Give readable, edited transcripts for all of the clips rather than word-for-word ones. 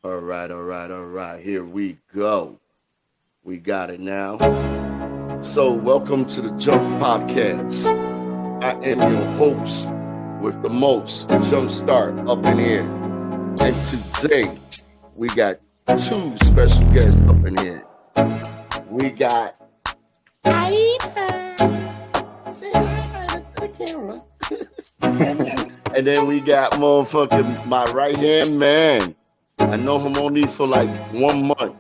All right, all right, all right. Here we go. We got it now. So, welcome to the Jump Podcast. I am your host with the most, Jumpstart up in here. And today, we got two special guests up in here. We got Aida. Say hi to the camera. And then we got motherfucking my right hand man. I know him only for like 1 month.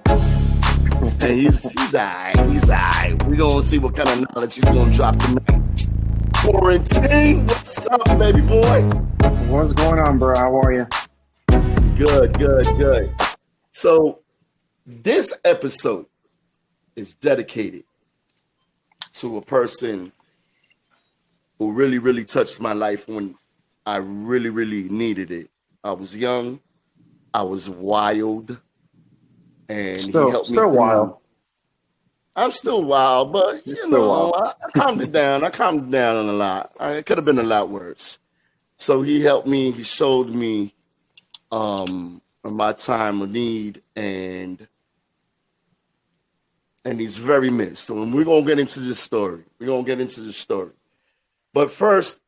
And he's alright. He's alright. We gonna see what kind of knowledge he's gonna drop tonight. Quarantine, what's up, baby boy? What's going on, bro? How are you? Good, good, good. So this episode is dedicated to a person who really, really touched my life when I really, really needed it. I was young, I was wild, and he helped me. Still wild. I'm still wild, but Still wild. I calmed it down. I calmed it down a lot. It could have been a lot worse. So he helped me. He showed me my time of need, and he's very missed. And we're gonna get into this story. But first,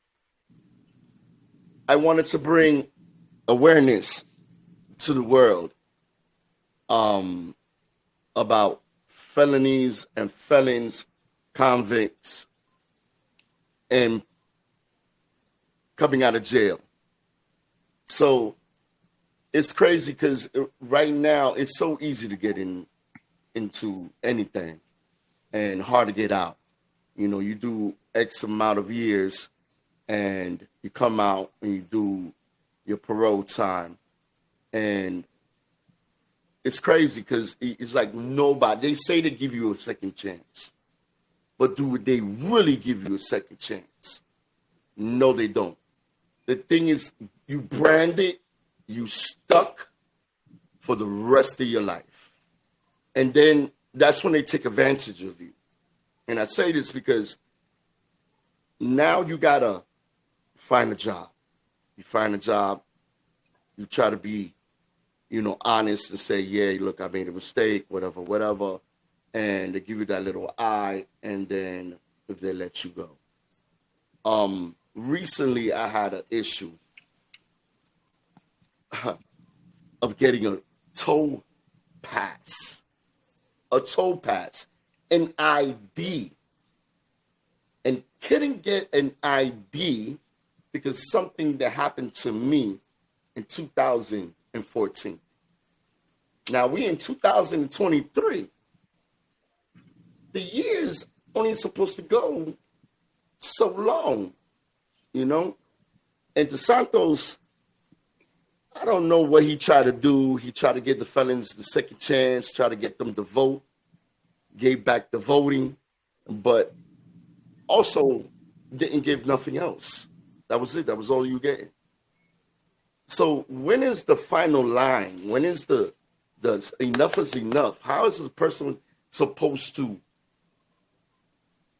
I wanted to bring awareness to the world about felonies and felons, convicts, and coming out of jail. So it's crazy because right now it's so easy to get into anything and hard to get out. You know, you do X amount of years and you come out and you do your parole time. And it's crazy because it's like nobody, they say they give you a second chance, but do they really give you a second chance? No, they don't. The thing is, you branded, you stuck for the rest of your life. And then that's when they take advantage of you. And I say this because now you gotta find a job. You find a job, you try to be, honest and say, yeah, look, I made a mistake, whatever. And they give you that little eye, and then they let you go. Recently, I had an issue of getting a toll pass, an ID, and couldn't get an ID because something that happened to me in 2014. Now we in 2023. The years only supposed to go so long, And DeSantos, I don't know what he tried to do. He tried to give the felons the second chance, try to get them to vote, gave back the voting, but also didn't give nothing else. That was it. That was all you getting. So when is the final line? When is the enough is enough? How is a person supposed to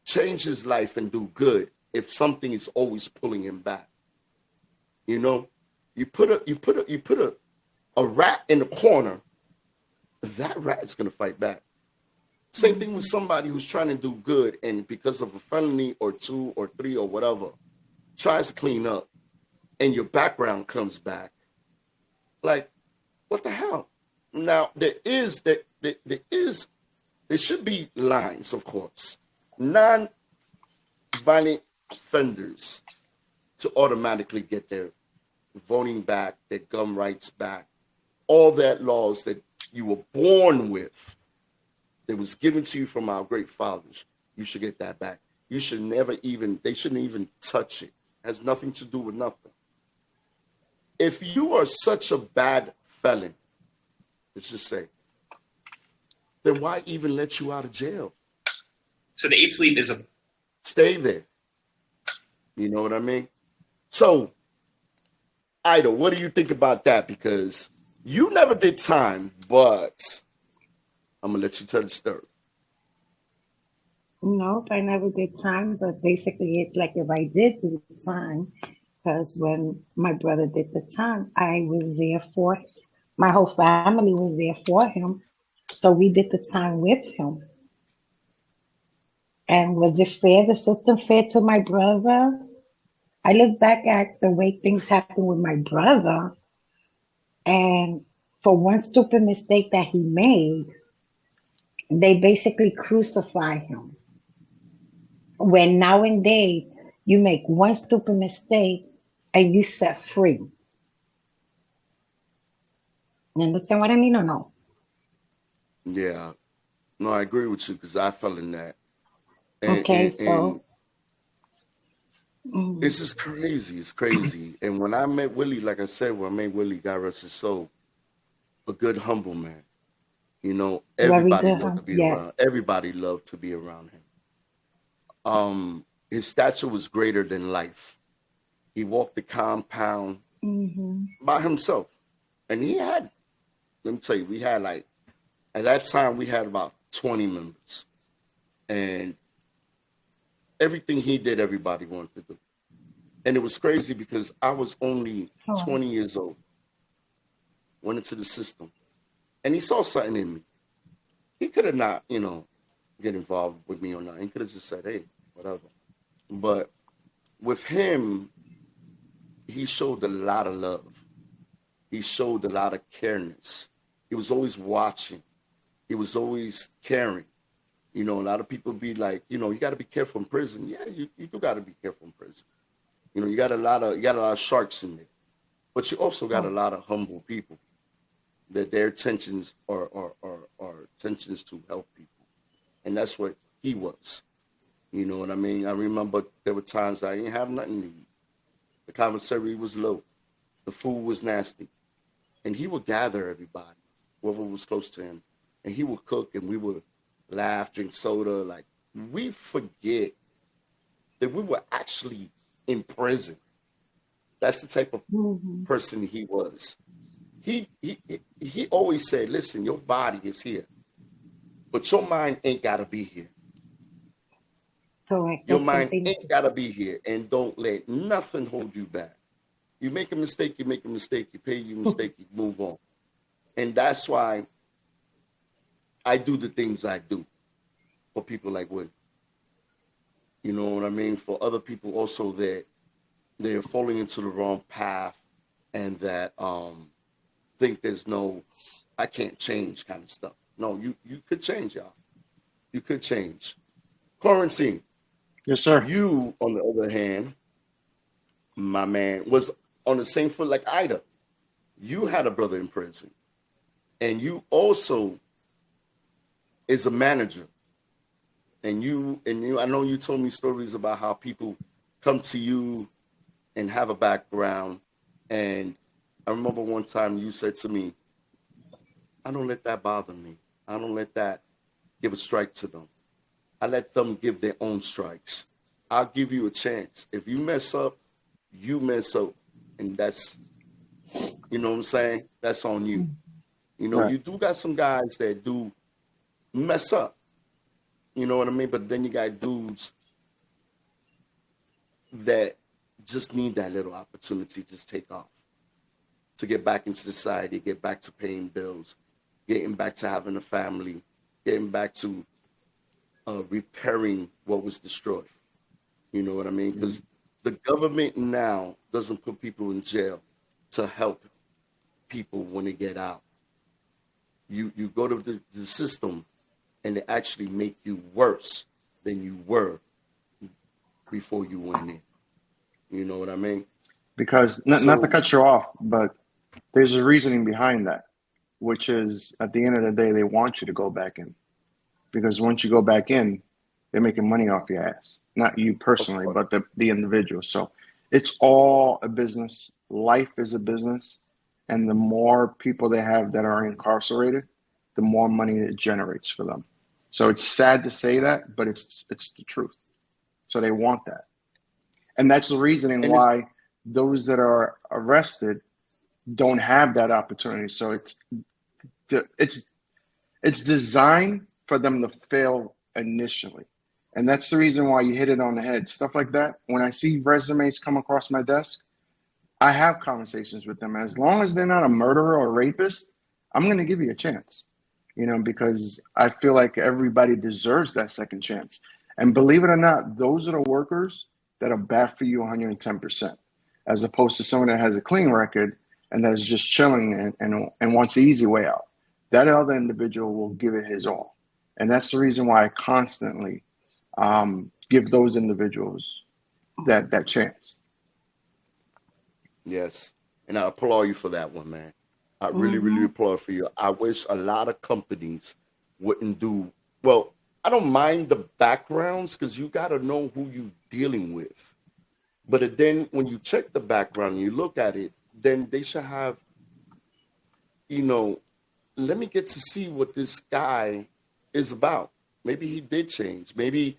change his life and do good if something is always pulling him back? You put a rat in the corner, that rat is gonna fight back. Same thing with somebody who's trying to do good and because of a felony or two or three or whatever, tries to clean up and your background comes back. Like, what the hell? Now there should be lines, of course. Non-violent offenders to automatically get their voting back, their gun rights back, all that laws that you were born with, that was given to you from our great fathers. You should get that back. They shouldn't even touch it. It has nothing to do with nothing. If you are such a bad felon, let's just say, then why even let you out of jail? So the 8 sleep is a... Stay there. You know what I mean? So, Ida, what do you think about that? Because you never did time, but I'm going to let you tell the story. Nope, I never did time, but basically it's like if I did do time, because when my brother did the time, I was there for My whole family was there for him. So we did the time with him. And was it fair? The system fair to my brother? I look back at the way things happened with my brother, and for one stupid mistake that he made, they basically crucify him. When nowadays you make one stupid mistake and you set free. You understand what I mean or no? Yeah. No, I agree with you because I fell in that. And, Okay, and, and so mm, it's just crazy. It's crazy. And when I met Willie, like I said, when I met Willie, God rest his soul, a good, humble man. You know, very everybody good, loved huh? to be around. Yes. Everybody loved to be around him. His stature was greater than life. He walked the compound Hmm. by himself. And he had, let me tell you, we had like, at that time, we had about 20 members. And everything he did, everybody wanted to do. And it was crazy because I was only Oh, 20 years old, went into the system, and he saw something in me. He could have not, get involved with me or not. He could have just said, hey, whatever. But with him, he showed a lot of love. He showed a lot of careness. He was always watching. He was always caring. You know, a lot of people be like, you got to be careful in prison. Yeah, you do got to be careful in prison. You know, you got a lot of sharks in there, but you also got a oh, lot of humble people that their intentions are intentions to help people, and that's what he was. You know what I mean? I remember there were times I didn't have nothing to eat. The commissary was low, the food was nasty, and he would gather everybody, whoever was close to him, and he would cook, and we would laugh, drink soda. Like we forget that we were actually in prison. That's the type of hmm, person he was. He always said, "Listen, your body is here, but your mind ain't gotta be here. correct. Your That's mind something. ain't gotta be here, and don't let nothing hold you back. You make a mistake, you make a mistake. You pay your mistake, you move on. And that's why I do the things I do for people like Wood. You know what I mean? For other people also that they're falling into the wrong path and that think there's no I can't change kind of stuff. No, you could change, y'all. You could change. Quarantine. Yes, sir. You, on the other hand, my man, was on the same foot like Ida. You had a brother in prison, and you also is a manager. And you, I know you told me stories about how people come to you and have a background. And I remember one time you said to me, I don't let that bother me. I don't let that give a strike to them. I let them give their own strikes. I'll give you a chance. If you mess up, you mess up. And that's, you know what I'm saying? That's on you. You know, Right. you do got some guys that do mess up. You know what I mean? But then you got dudes that just need that little opportunity to just take off, to get back into society, get back to paying bills, getting back to having a family, getting back to repairing what was destroyed. You know what I mean? Because the government now doesn't put people in jail to help people when they get out. You go to the system and they actually make you worse than you were before you went in. You know what I mean? Because not to So cut you off, but there's a reasoning behind that, which is at the end of the day, they want you to go back in. Because once you go back in, they're making money off your ass. Not you of personally, course, but the individual. So it's all a business. Life is a business. And the more people they have that are incarcerated, the more money it generates for them. So it's sad to say that, but it's the truth. So they want that. And that's the reasoning and it's why those that are arrested don't have that opportunity. So it's it's designed for them to fail initially. And that's the reason why you hit it on the head. Stuff like that. When I see resumes come across my desk, I have conversations with them. As long as they're not a murderer or rapist, I'm going to give you a chance, because I feel like everybody deserves that second chance. And believe it or not, those are the workers that are bad for you 110%, as opposed to someone that has a clean record and that is just chilling and wants the easy way out. That other individual will give it his all. And that's the reason why I constantly give those individuals that chance. Yes. And I applaud you for that one, man. I really, really applaud for you. I wish a lot of companies wouldn't do well. I don't mind the backgrounds because you got to know who you're dealing with. But then when you check the background and you look at it, then they should have, let me get to see what this guy is about. Maybe he did change. Maybe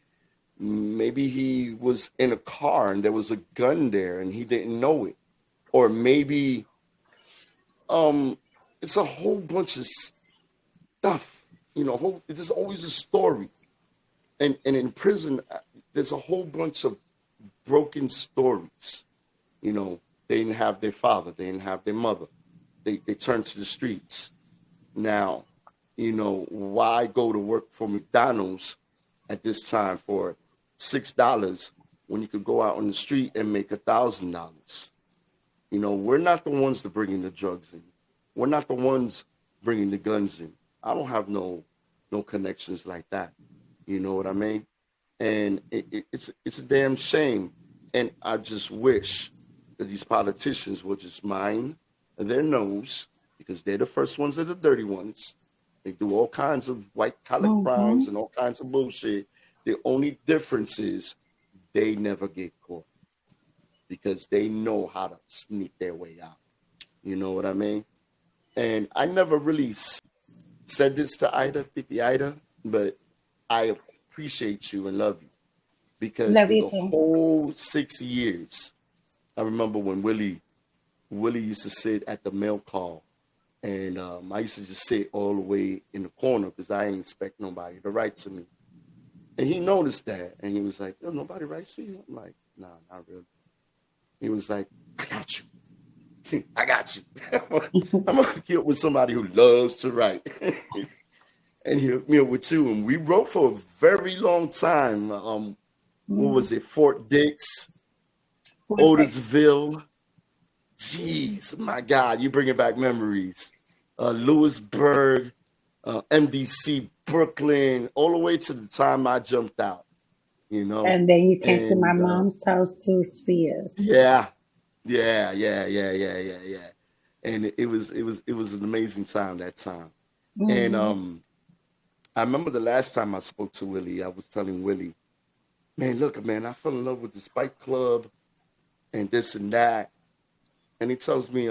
he was in a car and there was a gun there and he didn't know it. Or maybe it's a whole bunch of stuff. There's always a story. And in prison, there's a whole bunch of broken stories. They didn't have their father. They didn't have their mother. They turned to the streets. Now, why go to work for McDonald's at this time for $6 when you could go out on the street and make $1,000? We're not the ones to bring in the drugs in. We're not the ones bringing the guns in. I don't have no connections like that. You know what I mean? And it's a damn shame. And I just wish that these politicians would just mind their nose, because they're the first ones, are the dirty ones. They do all kinds of white collar crimes and all kinds of bullshit. The only difference is they never get caught, because they know how to sneak their way out. You know what I mean? And I never really said this to Titi Ida, but I appreciate you and love you, because Love through you the too. whole 6 years, I remember when Willie used to sit at the mail call, and I used to just sit all the way in the corner because I ain't expect nobody to write to me. And he noticed that, and he was like, "Oh, nobody writes to you?" I'm like, "Nah, not really." He was like, "I got you. I got you. I'm gonna hook you up with somebody who loves to write." And he hooked me up with you, and we wrote for a very long time. What was it? Fort Dix, Otisville. Jeez, my God, you bringing back memories. Lewisburg, MDC, Brooklyn, all the way to the time I jumped out. And then you came to my And mom's house to see us. yeah. And it was an amazing time that time. And I remember the last time I spoke to Willie, I was telling Willie, "Man, look, man, I fell in love with this bike club and this and that." And he tells me,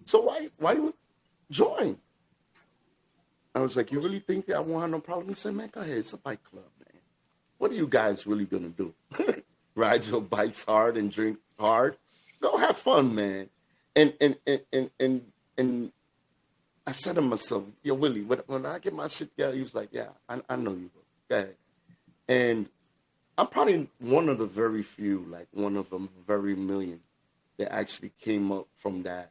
"So why you join?" I was like, "You really think that I won't have no problem?" He said, "Man, go ahead, it's a bike club, man. What are you guys really gonna do? Ride your bikes hard and drink hard? Go have fun, man." And I said to myself, "Yo, Willie, when I get my shit together," he was like, "Yeah, I know you will. Go ahead." And I'm probably one of the very few, like one of them very million, that actually came up from that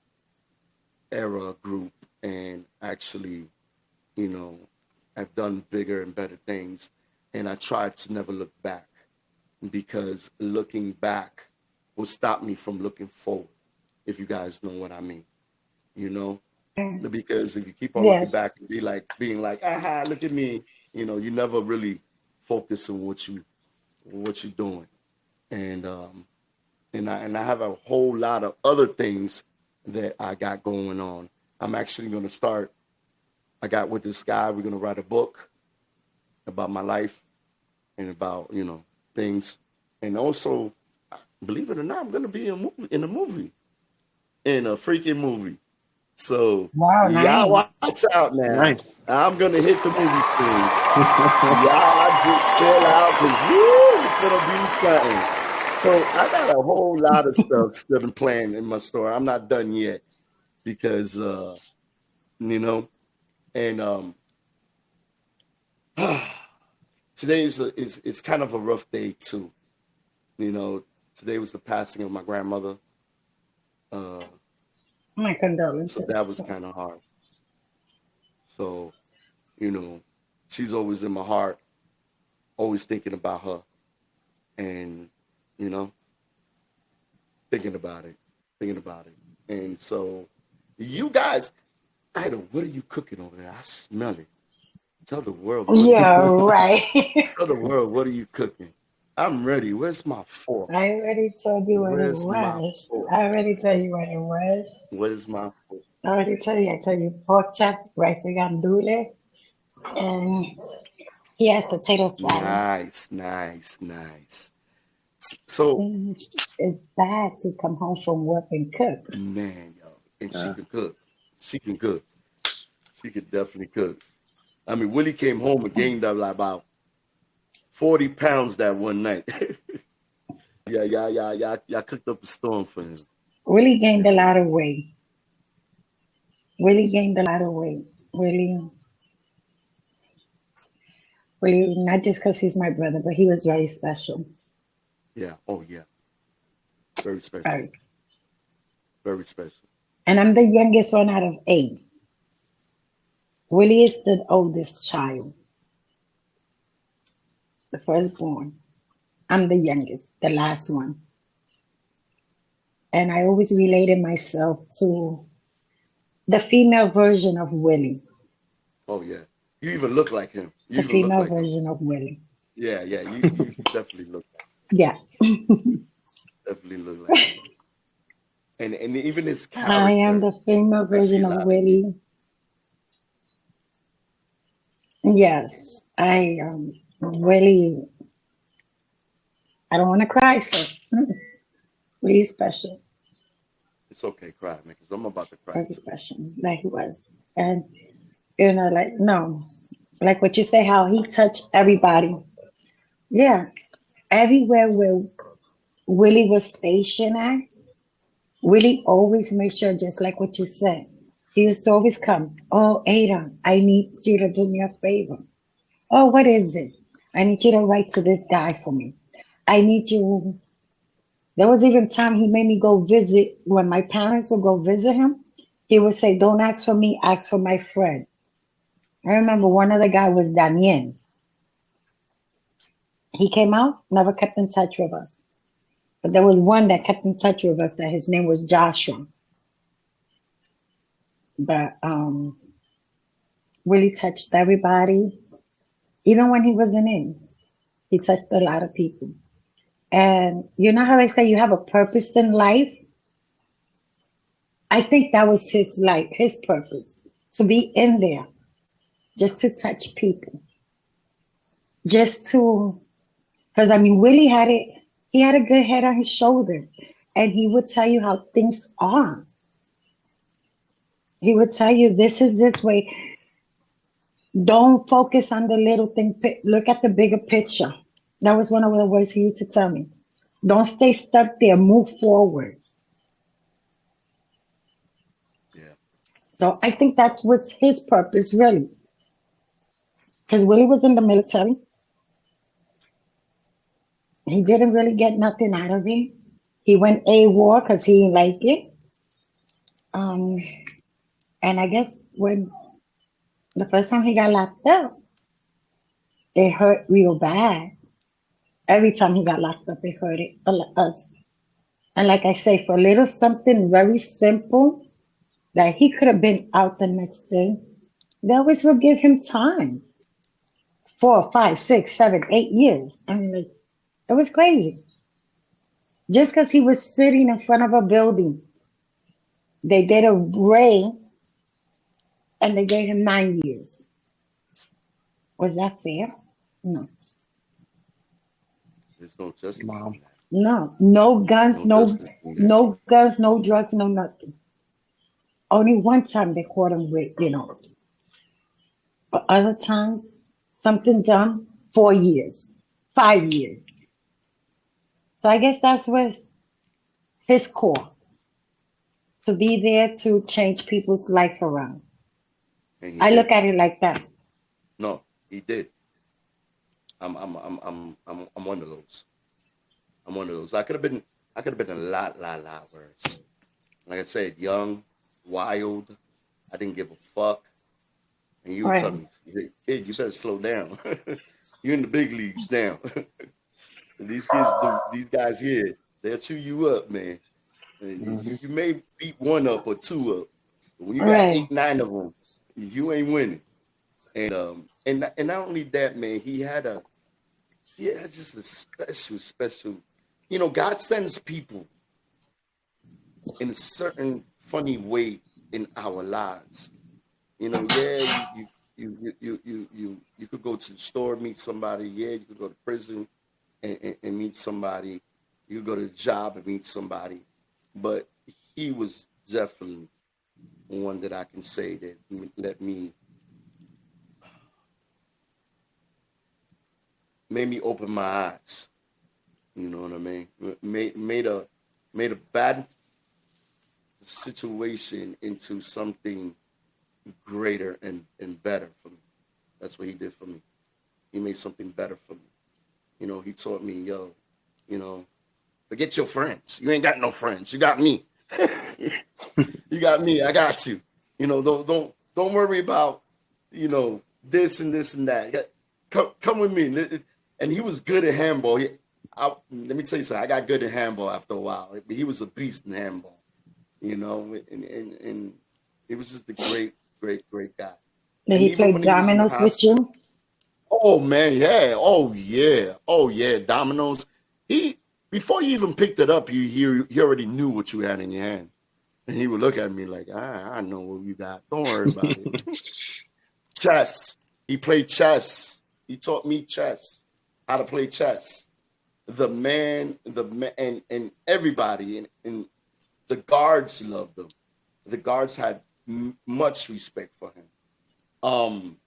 era group and actually, have done bigger and better things. And I tried to never look back, because looking back will stop me from looking forward, if you guys know what I mean. Because if you keep on looking back Yes. and being like, aha, look at me, you never really focus on what you're doing. And I have a whole lot of other things that I got going on. I'm actually going to start. I got with this guy. We're going to write a book about my life and about things. And also, believe it or not, I'm going to be in a freaking movie. So Wow, y'all nice. watch out now. Nice. I'm going to hit the movie screens. Y'all just chill out, because it's going to be something. So I got a whole lot of stuff still planned in my store. I'm not done yet, because and today is kind of a rough day too. Today was the passing of my grandmother, My So condolences. that was kind of hard. So, you know, she's always in my heart, always thinking about her, and you know, thinking about it, thinking about it. And so, you guys, Ida, what are you cooking over there? I smell it. Tell the world what are you Yeah, right. tell the world what are you cooking? I'm ready. Where's my fork? I already told you what it Where's my was. fork? I already told you what it was. Where's my fork? I already told you. I told you pork chop, rice gandoule, and he has potato salad. Nice, nice, nice. So, It's bad to come home from work and cook. man, yo, and she Yeah. can cook. She can cook. She could definitely cook. I mean, Willie came home and gained up like about 40 pounds that one night. Y'all cooked up a storm for him. Willie gained a lot of weight. Willie gained a lot of weight. Willie, not just because he's my brother, but he was very special. Yeah. Oh, yeah. Very special. Right. Very special. And I'm the youngest one out of eight. Willie is the oldest child, the firstborn. I'm the youngest, the last one. And I always related myself to the female version of Willie. Oh, yeah. You even look like him. You The even look female like him. version of Willie. Yeah, yeah. You definitely look Yeah. definitely look like him. And even his I am character, the female I see version a of lot of you. Willie. Yes. Willie, I don't want to cry, so Willie's special. It's okay, cry, man, because I'm about to cry Very too. special. Like he was. And like no. Like what you say, how he touched everybody. Yeah. Everywhere where Willie was stationed at, Willie always made sure, just like what you said. He used to always come. Oh, Ada, I need you to do me a favor. Oh, what is it? I need you to write to this guy for me. I need you. There was even time he made me go visit when my parents would go visit him. He would say, "Don't ask for me, ask for my friend." I remember one other guy was Daniel. He came out, never kept in touch with us. But there was one that kept in touch with us that his name was Joshua. But Willie touched everybody. Even when he wasn't in, he touched a lot of people. And you know how they say you have a purpose in life? I think that was his life, his purpose, to be in there, just to touch people, just to, because I mean, Willie had it, he had a good head on his shoulder, and he would tell you how things are. He would tell you this is this way. Don't focus on the little thing. Look at the bigger picture. That was one of the words he used to tell me. Don't stay stuck there. Move forward. Yeah. So I think that was his purpose, really. Because Willie was in the military. He didn't really get nothing out of it. He went AWOL because he didn't like it. Um, and I guess when the first time he got locked up, it hurt real bad. Every time he got locked up, it hurt us. And like I say, for a little something very simple that he could have been out the next day, they always would give him time. 4, 5, 6, 7, 8 years. I mean, like, it was crazy. Just because he was sitting in front of a building, they did a raid and they gave him 9 years. Was that fair? No. There's no justice in Wow. that. No. No guns, No justice in that. no guns, no drugs, no nothing. Only one time they caught him with, but other times, something done, 4 years, 5 years. So I guess that's what his core, to be there to change people's life around. And he I did. look at it like that. No, he did. I'm one of those. I'm one of those. I could have been a lot worse. Like I said, young, wild. I didn't give a fuck. And you would tell Right. me, "Hey, kid, you better slow down. You're in the big leagues now." And these kids, these guys here, they'll chew you up, man. And Hmm. you may beat one up or two up, but when you got Right. 8, 9 of them, you ain't winning. And not only that, man, he had just a special. You know, God sends people in a certain funny way in our lives. You know, yeah, you could go to the store, meet somebody. Yeah, you could go to prison and meet somebody. You could go to the job and meet somebody. But he was definitely one that I can say that let me made me open my eyes. You know what I mean? Made a bad situation into something greater and better for me. That's what he did for me. He made something better for me. You know, he taught me, yo, you know, forget your friends. You ain't got no friends. You got me. You got me. I got you. You know, don't worry about, you know, this and this and that. Come with me. And he was good at handball. Let me tell you something. I got good at handball after a while. He was a beast in handball. You know, and he was just a great guy. Did And he even play when he was in the dominoes with hospital, you? oh man, yeah, oh yeah, dominoes. He before you even picked it up, he already knew what you had in your hand, and he would look at me like, I know what you got. Don't worry about it. Chess. He played chess. He taught me chess, how to play chess. And everybody and the guards loved him. The guards had much respect for him. Um,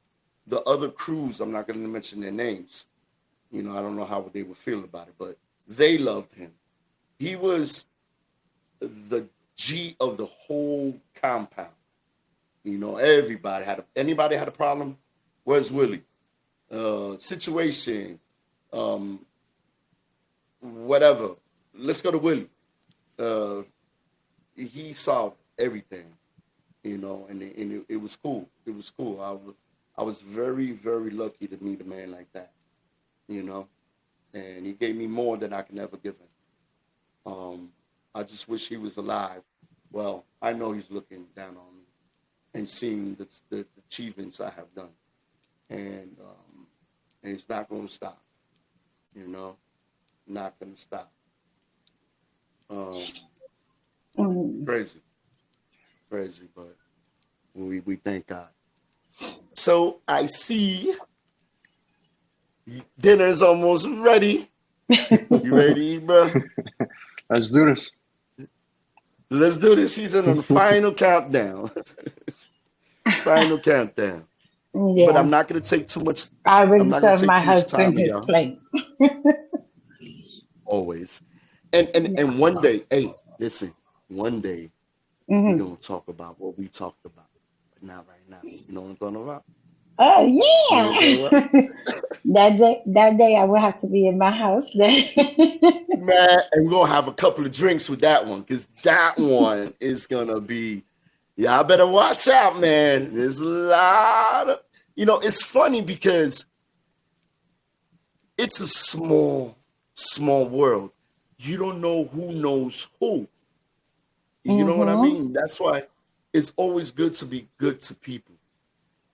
the other crews, I'm not going to mention their names. You know, I don't know how they would feel about it, but they loved him. He was the G of the whole compound. You know, anybody had a problem. Where's Willie? Situation, um, whatever. Let's go to Willie. Uh, he solved everything. You know, and it was cool. It was cool. I was very lucky to meet a man like that. You know, and he gave me more than I can ever give him. I just wish he was alive. Well, I know he's looking down on me and seeing the achievements I have done, and it's not going to stop. You know, not going to stop. Um, Mm. crazy, crazy, but we thank God. So I see dinner's almost ready. You ready to eat, bro? Let's do this. Let's do this. He's in the final countdown. Final countdown. But Yeah. I'm not going to take too much. I I'm already not going to served take my too much husband time of his y'all. plate. Always. And one day, hey, listen. One day we're Hmm. gonna talk about what we talked about, but not right now. You know what I'm talking about? Oh You know what I'm talking about? yeah. That day I will have to be in my house then. Man, and we're gonna have a couple of drinks with that one because that one is gonna be. Y'all better watch out, man. There's a lot of. You know, it's funny because it's a small world. You don't know who knows who. You know what I Hmm. mean? That's why it's always good to be good to people.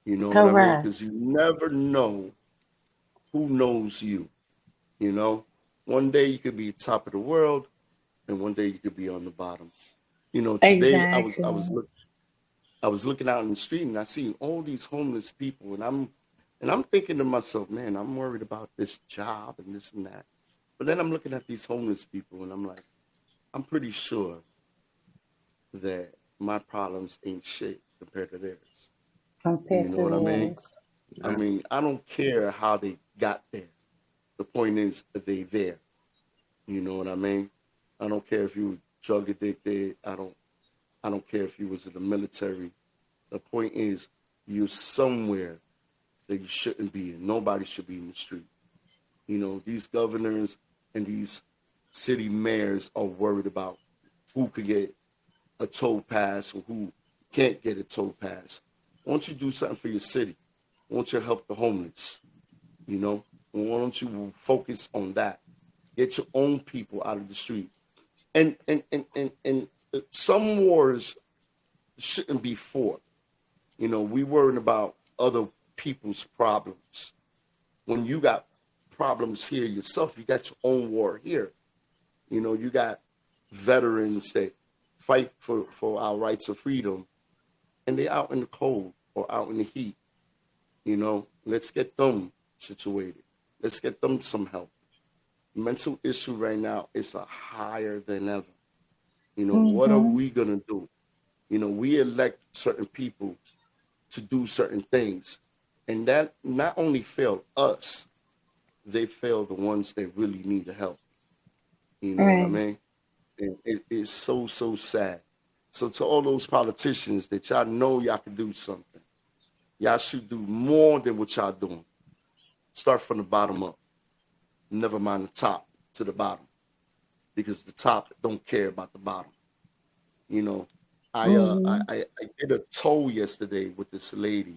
You know what I mean? Correct. Because you never know who knows you. You know, one day you could be top of the world, and one day you could be on the bottom. You know, today Exactly. I was looking out in the street and I see all these homeless people, and I'm thinking to myself, man, I'm worried about this job and this and that. But then I'm looking at these homeless people, and I'm like, I'm pretty sure that my problems ain't shit compared to theirs. You Compared know to what I mean? theirs. I Yeah. mean, I don't care how they got there. The point is, they there. You know what I mean? I don't care if you drug addicted. I don't care if you was in the military. The point is, you're somewhere that you shouldn't be in. Nobody should be in the street. You know, these governors and these city mayors are worried about who could get a toll pass or who can't get a toll pass. Why don't you do something for your city? Why don't you help the homeless? You know, why don't you focus on that? Get your own people out of the street. And some wars shouldn't be fought. You know, we worrying about other people's problems. When you got problems here yourself, you got your own war here. You know, you got veterans that fight for our rights of freedom, and they're out in the cold or out in the heat. You know, let's get them situated. Let's get them some help. Mental issue right now is higher than ever. You know, what are we going to do? You know, we elect certain people to do certain things. And that not only failed us, they failed the ones that really need the help. You know what I mean? And it is so, so sad. So to all those politicians that y'all know y'all can do something, y'all should do more than what y'all doing. Start from the bottom up. Never mind the top to the bottom. Because the top don't care about the bottom. You know, I did a toll yesterday with this lady,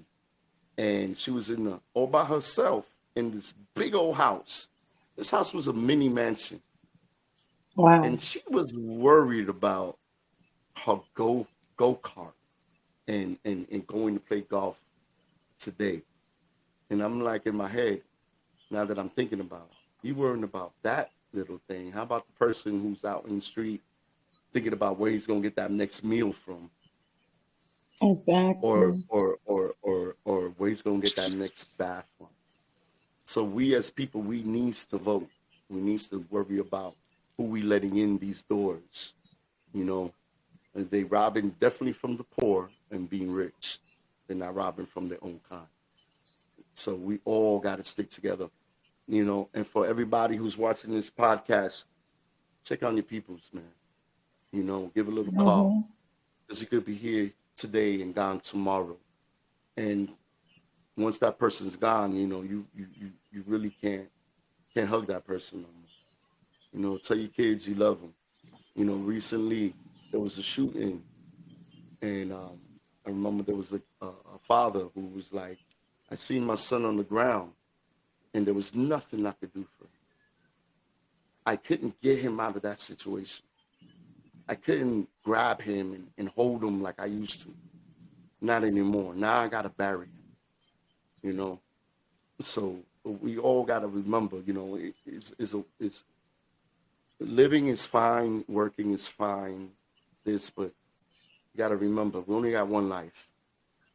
and she was all by herself in this big old house. This house was a mini mansion. Wow. And she was worried about her go-kart and going to play golf today. And I'm like in my head, now that I'm thinking about it, you worrying about that little thing. How about the person who's out in the street thinking about where he's gonna get that next meal from? Exactly. Or where he's gonna get that next bath from. So we as people, we need to vote. We need to worry about who we letting in these doors. You know, and they robbing definitely from the poor and being rich. They're not robbing from their own kind. So we all got to stick together. You know, and for everybody who's watching this podcast, check on your peoples, man. You know, give a little call. Because you could be here today and gone tomorrow. And once that person's gone, you know, you really can't hug that person no more. You know, tell your kids you love them. You know, recently there was a shooting, and I remember there was a father who was like, I seen my son on the ground, and there was nothing I could do for him. I couldn't get him out of that situation. I couldn't grab him and hold him like I used to. Not anymore. Now I got to bury him, you know. So we all got to remember, you know, it's living is fine, working is fine, but you got to remember, we only got one life,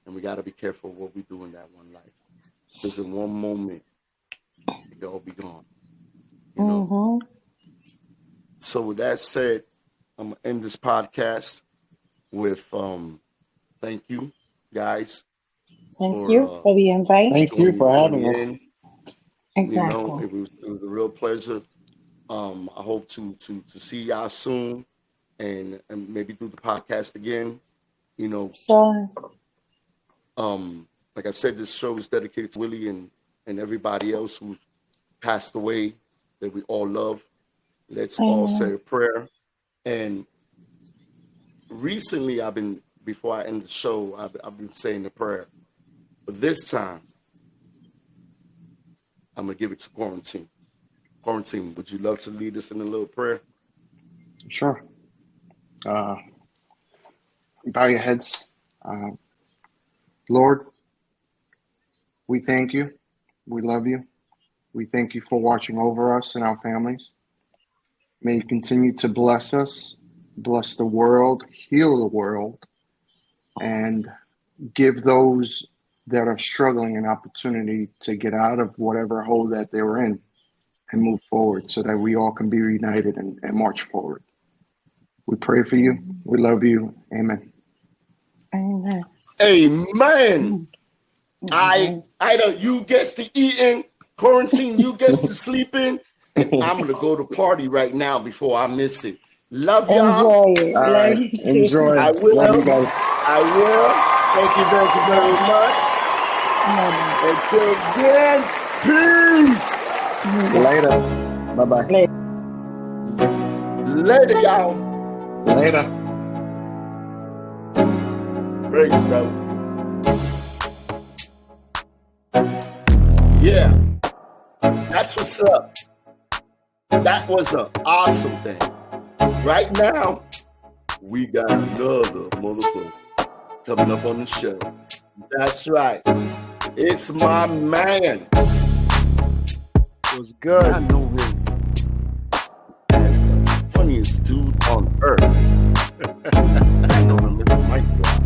and we got to be careful what we do in that one life. Because in one moment, it could all be gone, you know. So with that said, I'm going to end this podcast with thank you, guys. Thank you for the invite. Thank you for having us. Exactly. You know, it was a real pleasure. I hope to see y'all soon and maybe do the podcast again. You know, Sure. Like I said, this show is dedicated to Willie and everybody else who passed away that we all love. Let's all say a prayer. And recently, before I end the show, I've been saying the prayer. But this time, I'm going to give it to Quarantine. Quarantine, would you love to lead us in a little prayer? Sure. Bow your heads. Lord, we thank you. We love you. We thank you for watching over us and our families. May you continue to bless us, bless the world, heal the world, and give those that are struggling an opportunity to get out of whatever hole that they were in and move forward so that we all can be united and march forward. We pray for you. We love you. Amen. Amen. Amen. I don't. You gets to eating. Quarantine. You gets to sleeping. And I'm gonna go to party right now before I miss it. Love y'all. Enjoy it. All right. Enjoy. I will. Love you guys. I will. Thank you very much. Until then, peace. Later. Bye-bye. Later. Later, y'all. Later. Later. Later. Later. Bye-bye. Later. Later. Bye-bye. Later. Bye-bye. Later. Bye-bye. Later. Bye-bye. Later. Bye-bye. Later, y'all. Grace, bro. Yeah, that's what's up. That was an awesome thing. Right now, we got another motherfucker coming up on the show. That's right. It's my man. It was good. I know him as the funniest dude on earth. I know him as Mike Drop.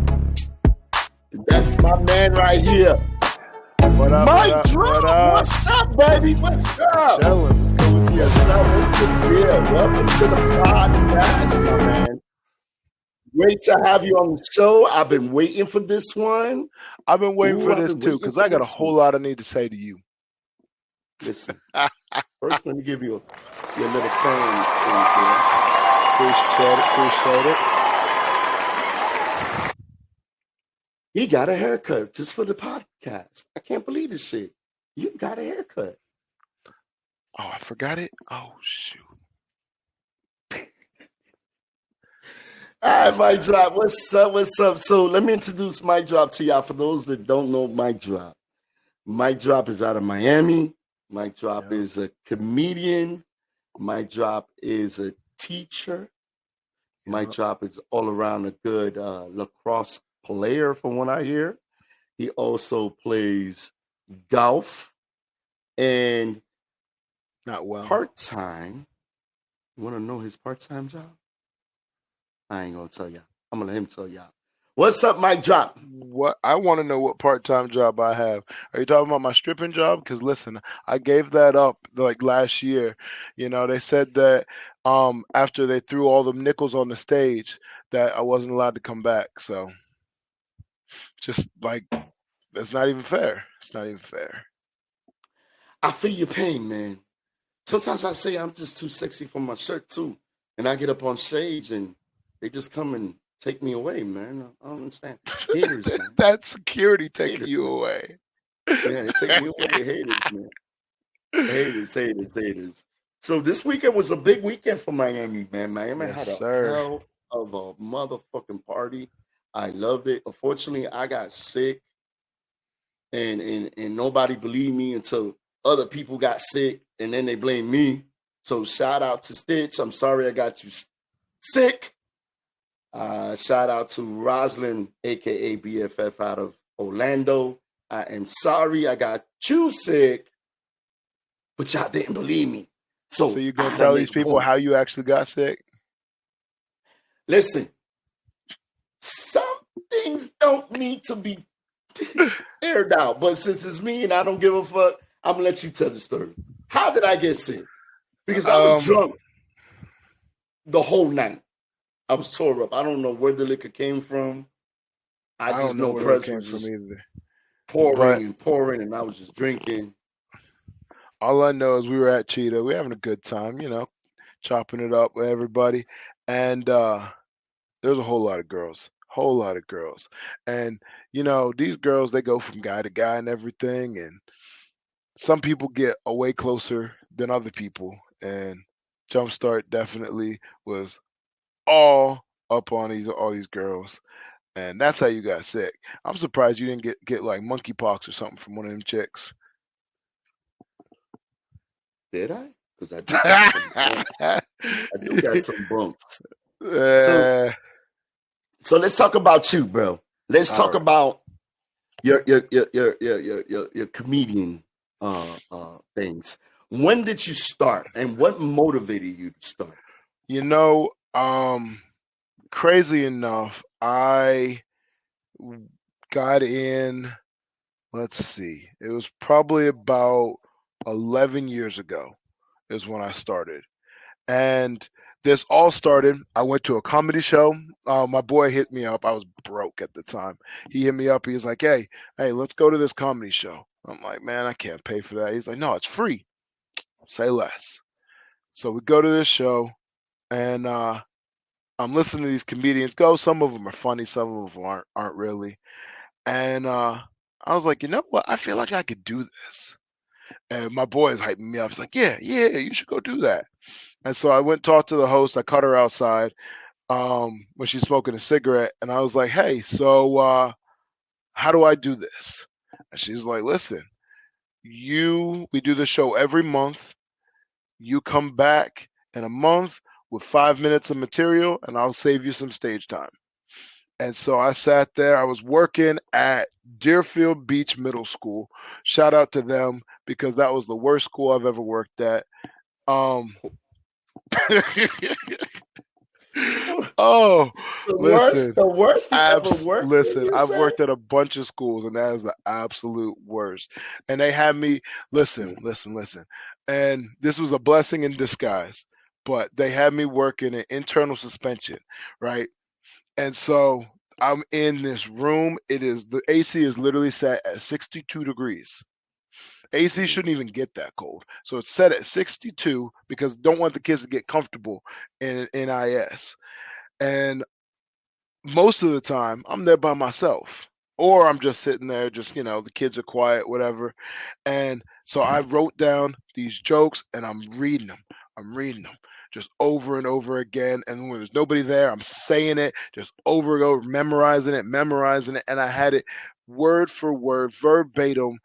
That's my man right here. What up? Mike what up? Drop, What up? what's up, baby? What's up? Chilling. Good with you. Yes, sir. What's the deal? Welcome to the podcast, my man. Great to have you on the show. I've been waiting for this one. I've been waiting Ooh, for I've this been too, waiting because for I got a this whole one. lot I need to say to you. Listen, first let me give you your little fan thing here. Appreciate it. He got a haircut just for the podcast. I can't believe this shit. You got a haircut. Oh, I forgot it. Oh shoot. All right, Mike Drop. What's up? What's up? So let me introduce Mike Drop to y'all. For those that don't know Mike Drop, Mike Drop is out of Miami. Mike Drop Yeah. is a comedian. Mike Drop is a teacher. Mike Yeah. Drop is all around a good lacrosse player, from what I hear. He also plays golf and Not well. part-time. You want to know his part-time job? I ain't gonna tell y'all. I'm gonna let him tell y'all. What's up, Mike Drop? What I want to know what part-time job I have. Are you talking about my stripping job? Because listen, I gave that up like last year. You know, they said that after they threw all the nickels on the stage that I wasn't allowed to come back. So just like that's not even fair. It's not even fair. I feel your pain, man. Sometimes I say I'm just too sexy for my shirt too, and I get up on stage and they just come and take me away, man. I don't understand. Haters, man. That's security taking Haters, you man. away. Yeah, they take me away. Haters, man. Haters. So this weekend was a big weekend for Miami, man. Miami Yes, had a sir. hell of a motherfucking party. I loved it. Unfortunately, I got sick, and nobody believed me until other people got sick, and then they blamed me. So shout out to Stitch. I'm sorry I got you sick. Shout out to Roslyn, aka BFF, out of Orlando. I am sorry I got you sick, but y'all didn't believe me. So So you're I gonna had to tell make these a people point. how you actually got sick? Listen, some things don't need to be aired out, but since it's me and I don't give a fuck, I'm gonna let you tell the story. How did I get sick? Because I was drunk the whole night. I was tore up. I don't know where the liquor came from. I I just don't know know where it Press came was from just either. pouring, and I was just drinking. All I know is we were at Cheetah. We were having a good time, you know, chopping it up with everybody. And there's a whole lot of girls. And, you know, these girls, they go from guy to guy and everything. And some people get way closer than other people. And Jumpstart definitely was all up on all these girls. And that's how you got sick. I'm surprised you didn't get like monkeypox or something from one of them chicks. Did I? Because I do got some bumps. I do got some bumps. So Uh, let's talk about you, bro. Let's all talk right. about your comedian things. When did you start, and what motivated you to start? You know, crazy enough, I got in, let's see, it was probably about 11 years ago is when I started. And this all started, I went to a comedy show. My boy hit me up. I was broke at the time. He hit me up. He was like, hey, let's go to this comedy show. I'm like, man, I can't pay for that. He's like, no, it's free. Say less. So we go to this show, and I'm listening to these comedians go. Some of them are funny, some of them aren't really. And I was like, you know what? I feel like I could do this. And my boy is hyping me up. He's like, yeah, you should go do that. And so I went and talked to the host. I caught her outside. when she's smoking a cigarette, and I was like, "Hey, so how do I do this?" And she's like, "Listen, we do the show every month. You come back in a month with 5 minutes of material, and I'll save you some stage time." And so I sat there. I was working at Deerfield Beach Middle School. Shout out to them because that was the worst school I've ever worked at. Um, oh, listen, The worst you ever worked in, listen. you I've say? worked at a bunch of schools, and that is the absolute worst. And they had me listen. And this was a blessing in disguise. But they had me working in internal suspension, right? And so I'm in this room. The AC is literally set at 62 degrees. AC Mhm. shouldn't even get that cold. So it's set at 62 because don't want the kids to get comfortable in NIS. And most of the time I'm there by myself. Or I'm just sitting there, just, the kids are quiet, whatever. And so I wrote down these jokes and I'm reading them. Just over and over again. And when there's nobody there, I'm saying it just over and over, memorizing it. And I had it word for word, verbatim,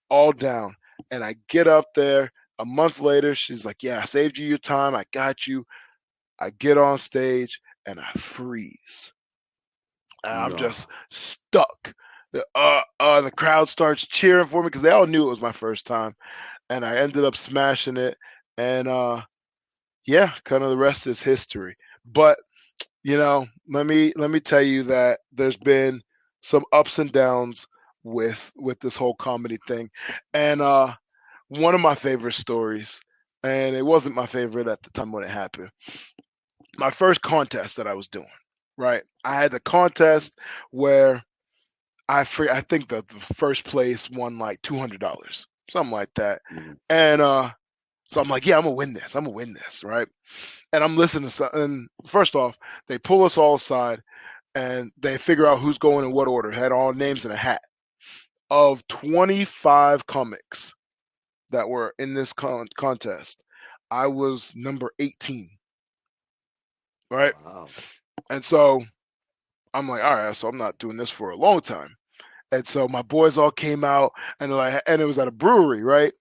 all down. And I get up there a month later. She's like, "Yeah, I saved you your time. I got you." I get on stage and I freeze. And I'm No. just stuck. The crowd starts cheering for me because they all knew it was my first time. And I ended up smashing it. And yeah, kind of the rest is history. But let me tell you that there's been some ups and downs with this whole comedy thing. And one of my favorite stories, and it wasn't my favorite at the time when it happened. My first contest that I was doing, right? I had the contest where I think the first place won like $200, something like that. Mhm. And so I'm like, yeah, I'm gonna win this, right? And I'm listening to some, and first off, they pull us all aside and they figure out who's going in what order. Had all names in a hat. Of 25 comics that were in this contest, I was number 18, right? Wow. And so I'm like, all right, so I'm not doing this for a long time. And so my boys all came out and they're like, and it was at a brewery, right?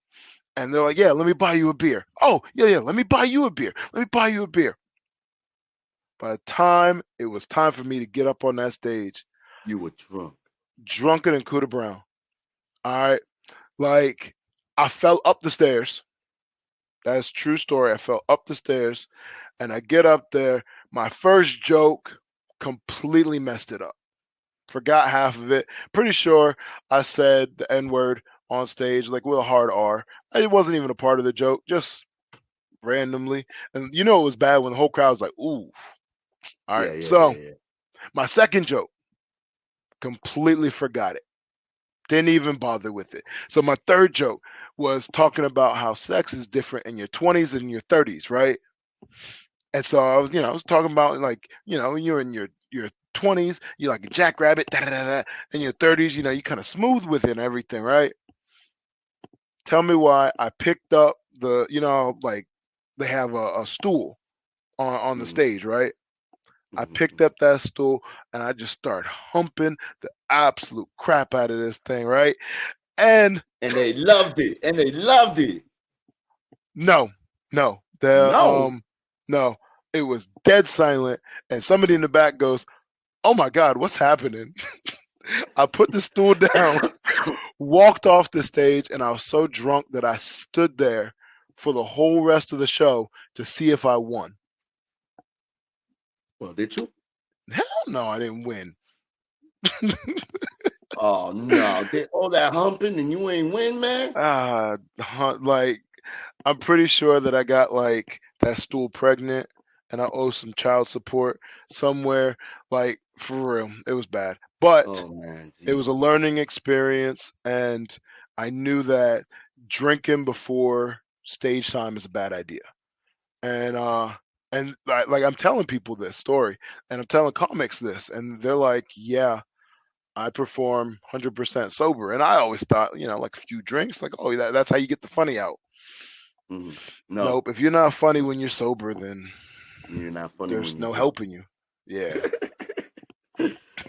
And they're like, yeah, let me buy you a beer. Oh, yeah, let me buy you a beer. Let me buy you a beer. By the time it was time for me to get up on that stage, You were drunk. drunker than Cuda Brown. All right. Like, I fell up the stairs. That's true story. I fell up the stairs and I get up there. My first joke completely messed it up. Forgot half of it. Pretty sure I said the N word on stage, like with a hard R. It wasn't even a part of the joke, just randomly. And it was bad when the whole crowd was like, ooh. All right. So Yeah. my second joke, completely forgot it. Didn't even bother with it. So my third joke was talking about how sex is different in your 20s and your 30s, right? And so I was talking about like, when you're in your 20s, you're like a jackrabbit, da da da. In your 30s, you kind of smooth with it and everything, right? Tell me why I picked up like they have a stool on the Mhm. stage, right? I picked Mhm. up that stool and I just started humping the absolute crap out of this thing, right? And And they loved it. And they loved it. no, no, No. no, it was dead silent. And somebody in the back goes, "Oh my God, what's happening?" I put the stool down, walked off the stage, and I was so drunk that I stood there for the whole rest of the show to see if I won. Well, did you? Hell no, I didn't win. Oh no. Did all that humping and you ain't win, man? Like I'm pretty sure that I got like that stool pregnant and I owe some child support somewhere. Like for real, it was bad. But Oh man. it was a learning experience and I knew that drinking before stage time is a bad idea. And like I'm telling people this story and I'm telling comics this and they're like, "Yeah, I perform 100% sober." And I always thought, like a few drinks, like, oh, that's how you get the funny out. Mhm. No, Nope. If you're not funny when you're sober, then you're not funny when there's you're no drunk. helping you. Yeah.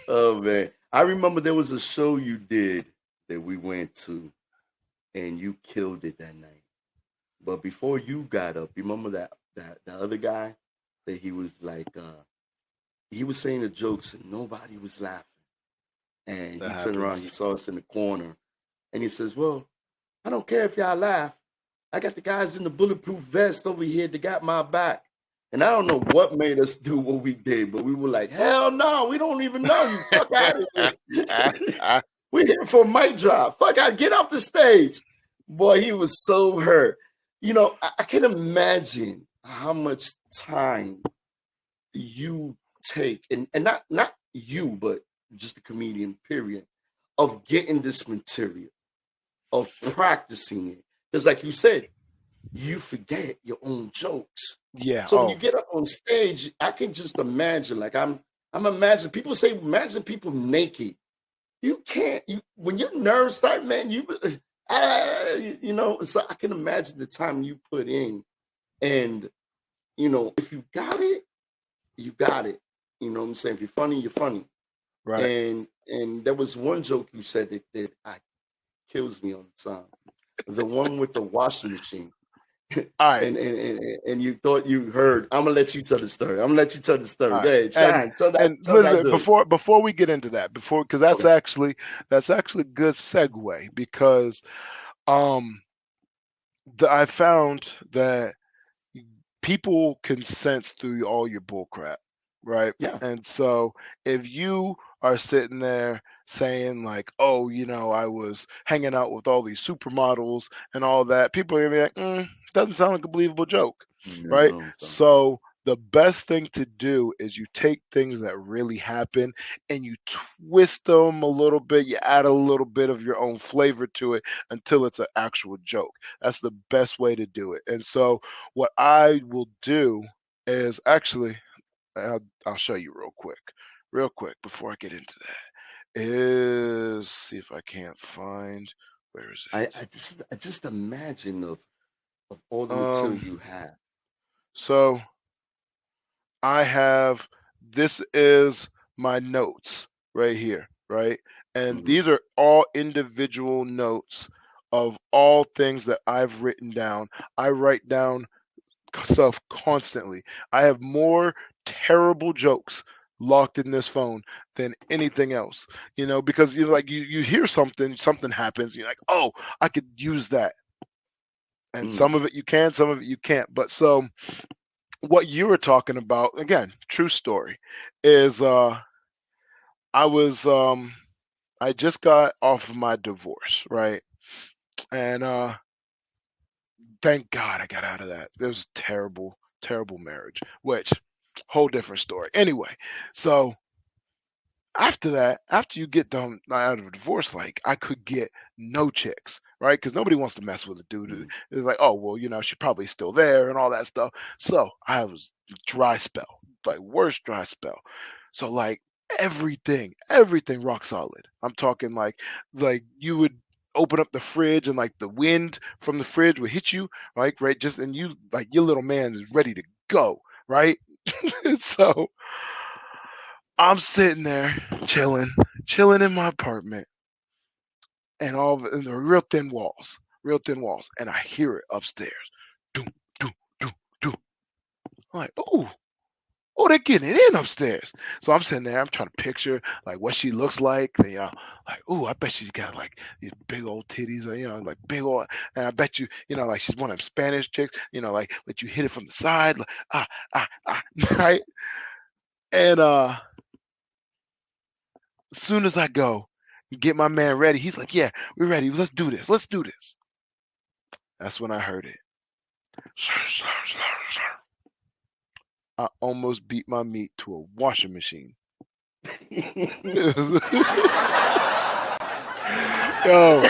Oh man, I remember there was a show you did that we went to, and you killed it that night. But before you got up, you remember that the other guy that he was like, he was saying the jokes and nobody was laughing, and That he turned around, happens. he saw us in the corner, and he says, "Well, I don't care if y'all laugh. I got the guys in the bulletproof vest over here that got my back." And I don't know what made us do what we did, but we were like, "Hell no, we don't even know you. Fuck out of here. We're here for a mic drop. Fuck out, get off the stage." Boy, he was so hurt. You know, I can imagine how much time you take, and not you, but just the comedian, period, of getting this material, of practicing it. Because like you said, you forget your own jokes. Yeah. So when you Oh, get up on stage, I can just imagine, like I'm imagining people say, imagine people naked. You can't, when your nerves start, man, you know, so I can imagine the time you put in. And, you know, if you got it, you got it. You know what I'm saying? If you're funny, you're funny. right. And there was one joke you said that kills me on the time. The one with the washing machine. All right. And you thought you heard. I'm gonna let you tell the story. I'm gonna let you tell the story. All Go right. ahead, Shine. Tell that. And Tell that listen, dude. before we get into that, because that's Okay. actually good segue because um I found that people can sense through all your bull crap, right? Yeah. And so if you are sitting there saying like, "Oh, you know, I was hanging out with all these supermodels and all that," people are gonna be like, "Doesn't sound like a believable joke," right? No. So the best thing to do is you take things that really happen and you twist them a little bit, you add a little bit of your own flavor to it until it's an actual joke. That's the best way to do it. And so what I will do is actually, I'll show you real quick before I get into that. Is see if I can't find where is I, it? I just imagine of all the material Um, you have. so I have this is my notes right here, right? And Hmm. these are all individual notes of all things that I've written down. I write down stuff constantly. I have more terrible jokes locked in this phone than anything else. You know, because you know, like you hear something happens, you're like, "Oh, I could use that." And some of it you can, some of it you can't. But so what you were talking about, again, true story, is I was I just got off of my divorce, right? And thank God I got out of that. There was a terrible, terrible marriage, which whole different story. Anyway, so after that, after you get done out of a divorce, like I could get no chicks, right? Because nobody wants to mess with a dude. Mm. It's like, oh well, you know, she's probably still there and all that stuff. So I was dry spell, like worst dry spell. So like everything rock solid. I'm talking like you would open up the fridge and like the wind from the fridge would hit you, right? Just and you like your little man is ready to go, right? So I'm sitting there chilling in my apartment, and the real thin walls, and I hear it upstairs, doom, doom, doom, doom. I'm like, oh, they're getting it in upstairs. So I'm sitting there, I'm trying to picture like what she looks like, you know, like, oh, I bet she's got like these big old titties, or, you know, like big old, and I bet you know, like she's one of them Spanish chicks, you know, like let you hit it from the side, like right, and as soon as I go get my man ready, he's like, "Yeah, we're ready. Let's do this. Let's do this." That's when I heard it. I almost beat my meat to a washing machine. It was- Yo,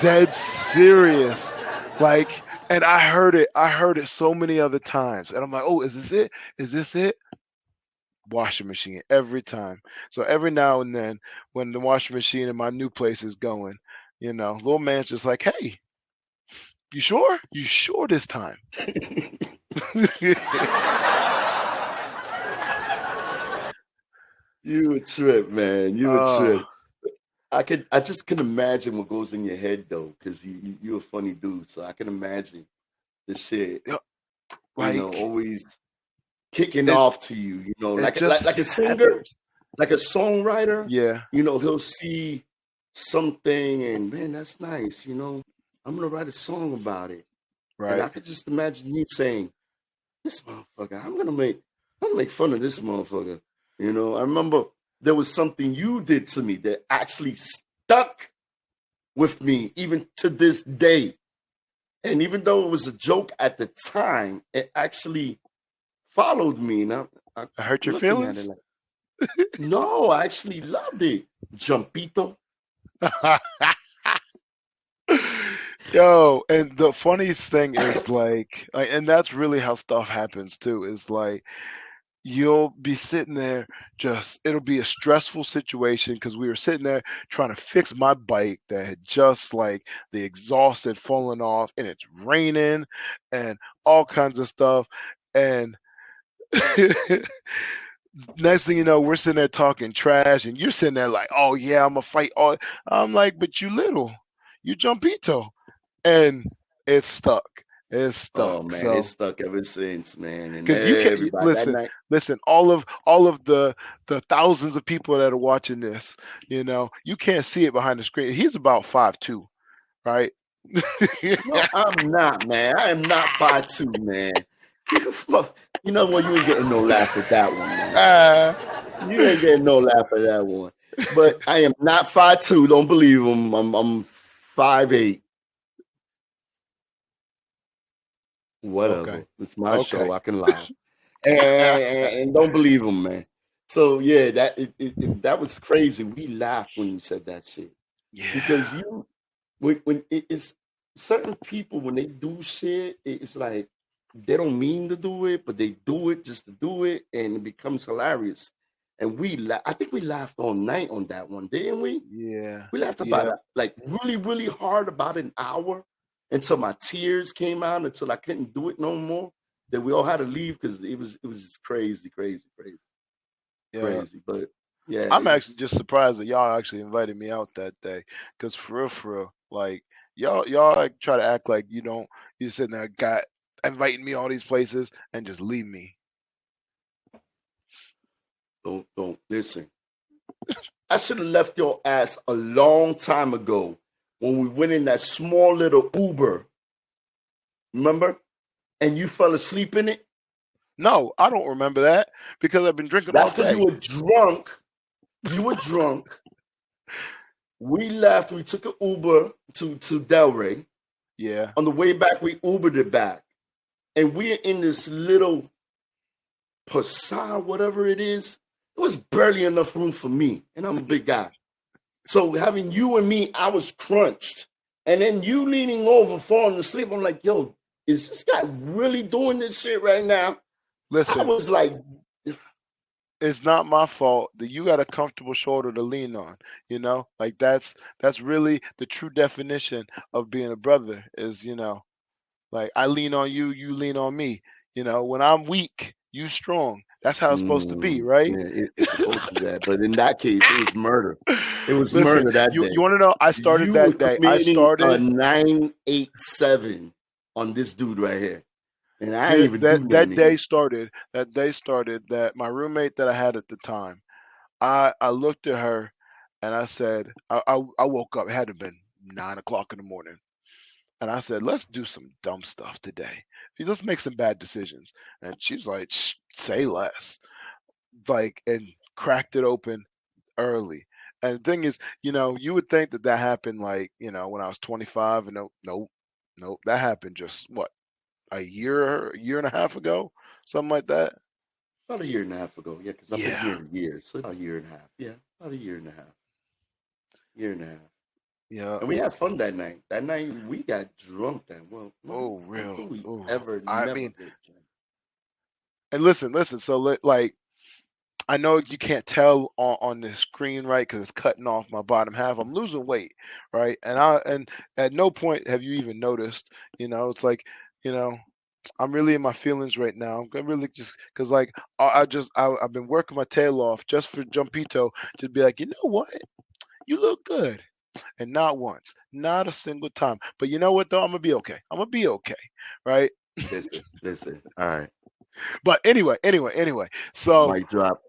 dead serious. Like, and I heard it so many other times. And I'm like, "Oh, is this it? Is this it?" Washing machine every time. So every now and then when the washing machine in my new place is going, you know, little man's just like, "Hey, you sure? You sure this time?" You a trip, man. You a Oh, trip. I just can imagine what goes in your head though, because you a funny dude. So I can imagine the shit, yeah, like always kicking it. off to you, It like just a singer, happens. like a songwriter, Yeah. he'll see something and man, that's nice, I'm gonna write a song about it. And I Right. could just imagine you saying, this motherfucker, I'm gonna make fun of this motherfucker. I remember there was something you did to me that actually stuck with me even to this day. And even though it was a joke at the time, it actually followed me. And I'm I hurt your looking at it feelings. like, no, I actually loved it. Jumpito. Yo, and the funniest thing is like, and that's really how stuff happens too. Is like you'll be sitting there, just it'll be a stressful situation because we were sitting there trying to fix my bike that had just like the exhaust had fallen off, and it's raining, and all kinds of stuff, and next thing you know, we're sitting there talking trash, and you're sitting there like, "Oh yeah, I'm gonna fight." All I'm like, "But you little, you jumpito," and it's stuck. It's Oh stuck. man, it's So stuck ever since, man. And because you can't everybody that listen, night. listen, all of the thousands of people that are watching this, you can't see it behind the screen. He's about 5'2", right? No, I'm not, man. I am not 5'2", man. You know what? You ain't getting no laugh at that one, man. Ah, You ain't getting no laugh at that one. But I am not 5'2". Don't believe him. I'm 5'8". okay, Whatever. It's my show. okay. I can lie. And don't believe him, man. So yeah, that was crazy. We laughed when you said that shit because Yeah. when it's certain people when they do shit, it's like they don't mean to do it, but they do it just to do it, and it becomes hilarious. And I think we laughed all night on that one, didn't we? Yeah. We laughed about Yeah. it like really, really hard about an hour until my tears came out until I couldn't do it no more. That we all had to leave because it was just crazy, crazy, crazy, Yeah. crazy. But yeah, I'm it actually was just surprised that y'all actually invited me out that day. Cause for real, like y'all like try to act like you sitting there got inviting me all these places and just leave me. don't listen. I should have left your ass a long time ago when we went in that small little Uber. Remember? And you fell asleep in it. No, I don't remember that because I've been drinking all That's because you day. were drunk. You were drunk. We left. We took an Uber to Delray. Yeah. On the way back, we Ubered it back, and we're in this little Passat, whatever it is. It was barely enough room for me, and I'm a big guy. So having you and me, I was crunched, and then you leaning over, falling asleep. I'm like, yo, is this guy really doing this shit right now? I Listen, was like, it's not my fault that you got a comfortable shoulder to lean on, Like that's really the true definition of being a brother is, like I lean on you, you lean on me. When I'm weak, you strong. That's how it's supposed to be, right? yeah, it's supposed to be that, but in that case, it was murder. It was Listen, murder that you day. want to know? I started You were that day. I committing a started 987 on this dude right here, and I ain't that even do that nothing that to day you. started. That day started that my roommate that I had at the time. I looked at her and I said, I woke up. It had to have been 9 o'clock in the morning. And I said, let's do some dumb stuff today. Let's make some bad decisions. And she's like, Shh, say less. Like, and cracked it open early. And the thing is, you would think that happened like, when I was 25, and nope, that happened just what, a year and a half ago, something like that. About a year and a half ago, yeah, because I've been Yeah, here years, so about a year and a half, yeah, about a year and a half, year and a half. yeah. And we had fun that night. That night we got drunk. Well, Oh, when real. do we Oh, ever I never mean, get drunk? and listen. So like, I know you can't tell on the screen, right? Because it's cutting off my bottom half. I'm losing weight, right? And at no point have you even noticed. It's like, you know, I'm really in my feelings right now. I'm gonna really just because like I've been working my tail off just for Jumpito to be like, you know what, you look good, and not once, not a single time. But you know what though, I'm gonna be okay. I'm gonna be okay, right? Listen. All right. But anyway. So Mic drop.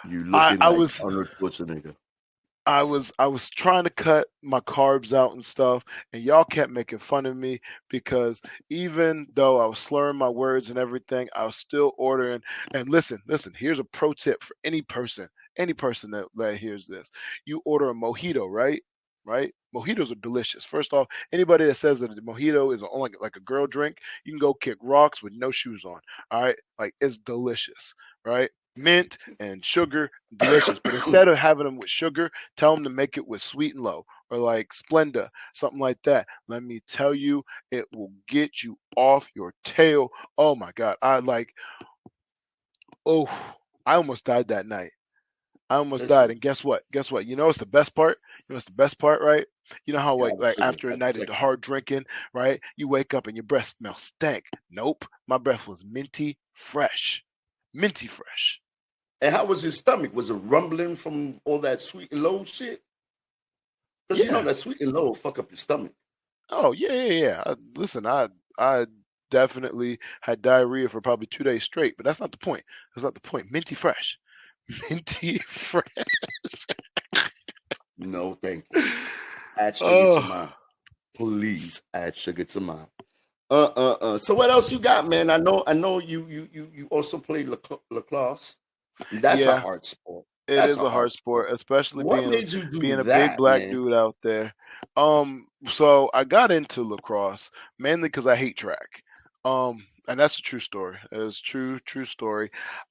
You I looking I like was Arnold Schwarzenegger. I was trying to cut my carbs out and stuff, and y'all kept making fun of me because even though I was slurring my words and everything, I was still ordering. And listen, here's a pro tip for any person that hears this. You order a mojito, right? Right? Mojitos are delicious. First off, anybody that says that a mojito is only like a girl drink, you can go kick rocks with no shoes on. All right? Like it's delicious, right? Mint and sugar, delicious. But instead of having them with sugar, tell them to make it with Sweet and Low or like Splenda, something like that. Let me tell you, it will get you off your tail. Oh my God. Oh, I almost died that night. I almost died. Listen, And guess what? Guess what? You know what's the best part? You know what's the best part, right? You know how you like, gotta like check it. after a Gotta night of check it. hard drinking, right? You wake up and your breath smells stank. Nope. My breath was minty fresh. Minty fresh. And how was your stomach? Was it rumbling from all that sweet and low shit? Because you know Yeah. that sweet and low will fuck up your stomach. Oh yeah. Listen, I definitely had diarrhea for probably 2 days straight, but that's not the point. That's not the point. Minty fresh, minty fresh. No, thank you. Add sugar to Oh mine. Please add sugar to mine. So what else you got, man? I know you also play lacrosse. That's a yeah, hard sport. it That's is a a hard hard sport. sport, especially What being made you do being a big that, black man? dude out there. So I got into lacrosse mainly because I hate track. And that's a true story. It's true story.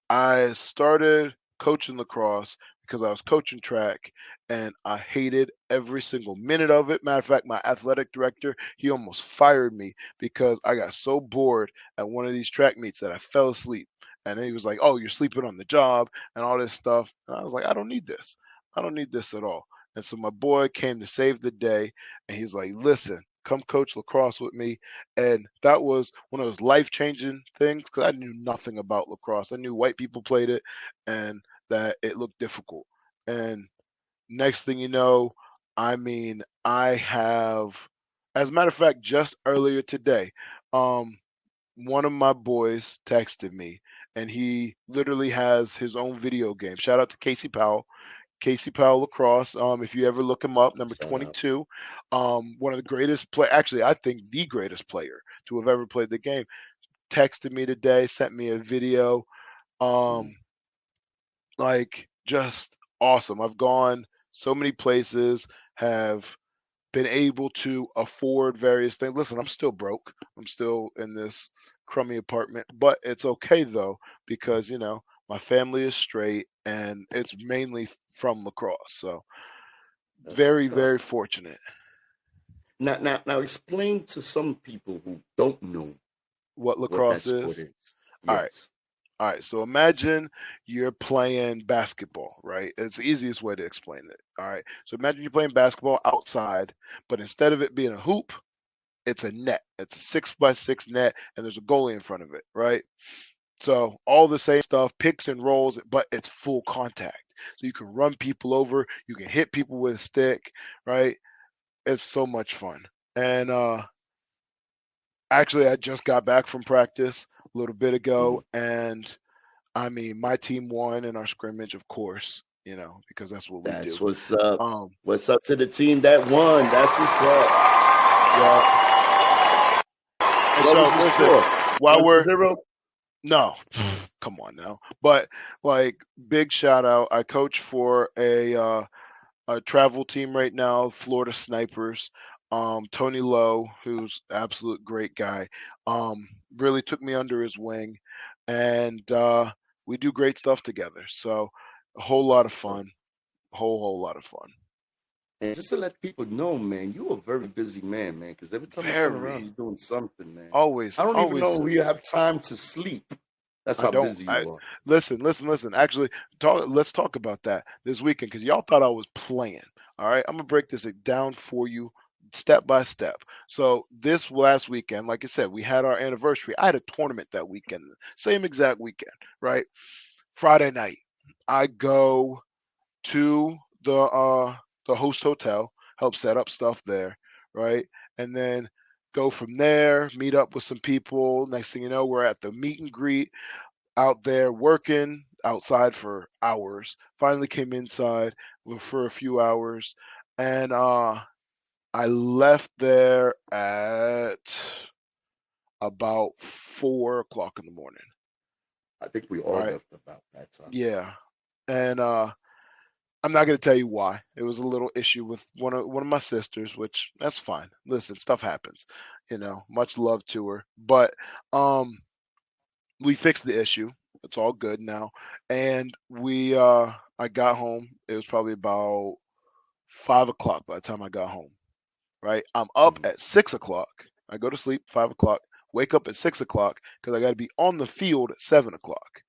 I started coaching lacrosse because I was coaching track and I hated every single minute of it. Matter of fact, my athletic director, he almost fired me because I got so bored at one of these track meets that I fell asleep. And then he was like, "Oh, you're sleeping on the job and all this stuff." And I was like, "I don't need this. I don't need this at all." And so my boy came to save the day and he's like, "Listen, come coach lacrosse with me." And that was one of those life changing things because I knew nothing about lacrosse. I knew white people played it and that it looked difficult. And next thing you know, I have, as a matter of fact, just earlier today, um, one of my boys texted me and he literally has his own video game. Shout out to Casey Powell. Casey Powell Lacrosse. If you ever look him up, number Shout out. 22, one of the greatest play. Actually, I think the greatest player to have ever played the game. Texted me today, sent me a video. Mhm. Um, like just awesome. I've gone so many places, have been able to afford various things. Listen, I'm still broke. I'm still in this crummy apartment, but it's okay though because my family is straight and it's mainly from lacrosse. So That's very, what's up. very fortunate. Now, explain to some people who don't know What what that lacrosse sport is? is. All right. Yes. All right. So imagine you're playing basketball, right? It's the easiest way to explain it. All right. So imagine you're playing basketball outside, but instead of it being a hoop, it's a net. It's a 6x6 net, and there's a goalie in front of it, right? So all the same stuff, picks and rolls, but it's full contact. So you can run people over, you can hit people with a stick, right? It's so much fun. And actually, I just got back from practice a little bit ago, Mhm. and my team won in our scrimmage, of course, because that's what we That's do. what's up. Um, What's up to the team that won? That's what's up. yeah. And What so, was the listen, score? while One to we're zero. no, come on now, but like big shout out. I coach for a travel team right now, Florida Snipers. Tony Lowe, who's absolute great guy, really took me under his wing, and we do great stuff together. So a whole lot That's of what's up. fun, whole lot of fun. And just to let people know, man, you a very busy man, man. Because every time I turn around, Very you're doing something, man. I always, don't even always. know if you have time to sleep. That's I how don't. busy I you are. listen. Actually, let's talk about that this weekend because y'all thought I was playing. All right, I'm gonna break this down for you step by step. So this last weekend, like I said, we had our anniversary. I had a tournament that weekend, same exact weekend, right? Friday night, I go to the host hotel, help set up stuff there, right? And then go from there, meet up with some people. Next thing you know, we're at the meet and greet out there working outside for hours. Finally came inside for a few hours, and I left there at about 4 o'clock in the morning. I think we all Right? left about that time. Yeah, and I'm not gonna tell you why. It was a little issue with one of my sisters, which that's fine. Listen, stuff happens. Much love to her, but um, we fixed the issue. It's all good now, and I got home. It was probably about 5 o'clock by the time I got home. Right, I'm up Mhm. at 6 o'clock. I go to sleep 5 o'clock. Wake up at 6 o'clock because I got to be on the field at 7 o'clock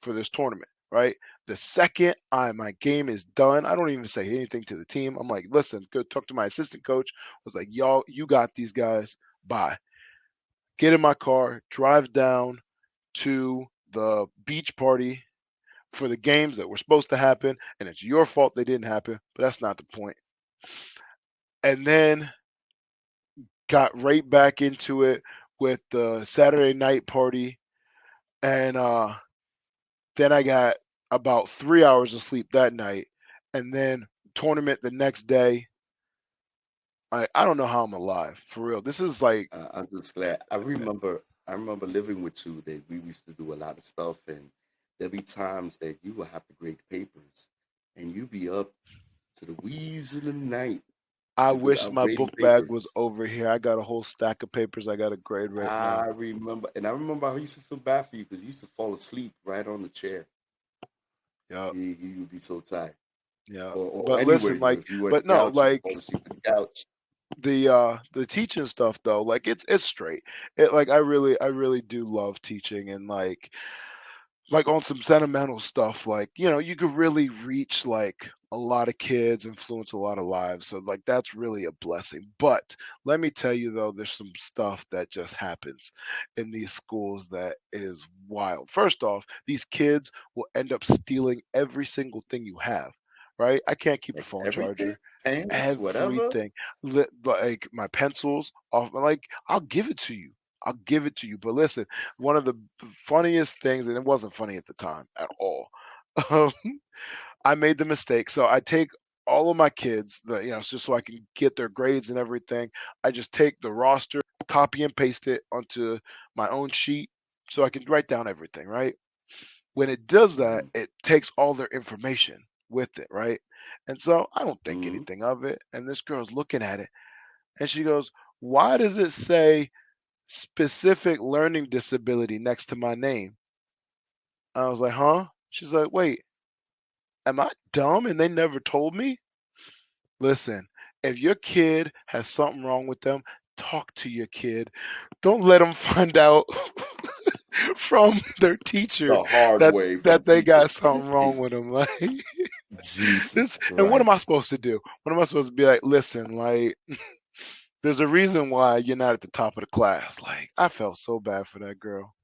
for this tournament. Right, the second my game is done, I don't even say anything to the team. I'm like, listen, go talk to my assistant coach. I was like, y'all, you got these guys. Bye. Get in my car, drive down to the beach party for the games that were supposed to happen, and it's your fault they didn't happen, but that's not the point. And then got right back into it with the Saturday night party, and then I got about 3 hours of sleep that night, and then tournament the next day. I don't know how I'm alive, for real. This is like, I'm just glad. I remember living with you that we used to do a lot of stuff, and there'd be times that you would have to grade papers, and you'd be up to the wheeze of the night I because wish I'm my grading book bag was papers. over here. I got a whole stack of papers I got to grade right I now. remember, and I remember how I used to feel bad for you because you used to fall asleep right on the chair. Yeah, You would be so tired, yeah. or But anywhere listen, you like, if you were at but the no, couch, you would like fall asleep at the couch. the teaching stuff though, like it's straight. I really do love teaching, and like on some sentimental stuff, like you could really reach like a lot of kids, influence a lot of lives, so like that's really a blessing. But let me tell you though, there's some stuff that just happens in these schools that is wild. First off, these kids will end up stealing every single thing you have. Right, I can't keep a Like phone everything, charger. pants, whatever. Everything. Like my pencils off, like I'll give it to you. I'll give it to you. But listen, one of the funniest things, and it wasn't funny at the time at all. Um, I made the mistake. So I take all of my kids, just so I can get their grades and everything. I just take the roster, copy and paste it onto my own sheet so I can write down everything, right? When it does that, Hmm. it takes all their information with it, right? And so I don't think Hmm. anything of it. And this girl's looking at it and she goes, "Why does it say specific learning disability next to my name?" I was like, "Huh?" She's like, "Wait, am I dumb and they never told me?" Listen, if your kid has something wrong with them, talk to your kid. Don't let them find out from their teacher The hard that way from that they teacher. got something wrong with them. Like Jesus this, and what am I Christ. supposed to do? What am I supposed to be like? Listen, like there's a reason why you're not at the top of the class. Like I felt so bad for that girl.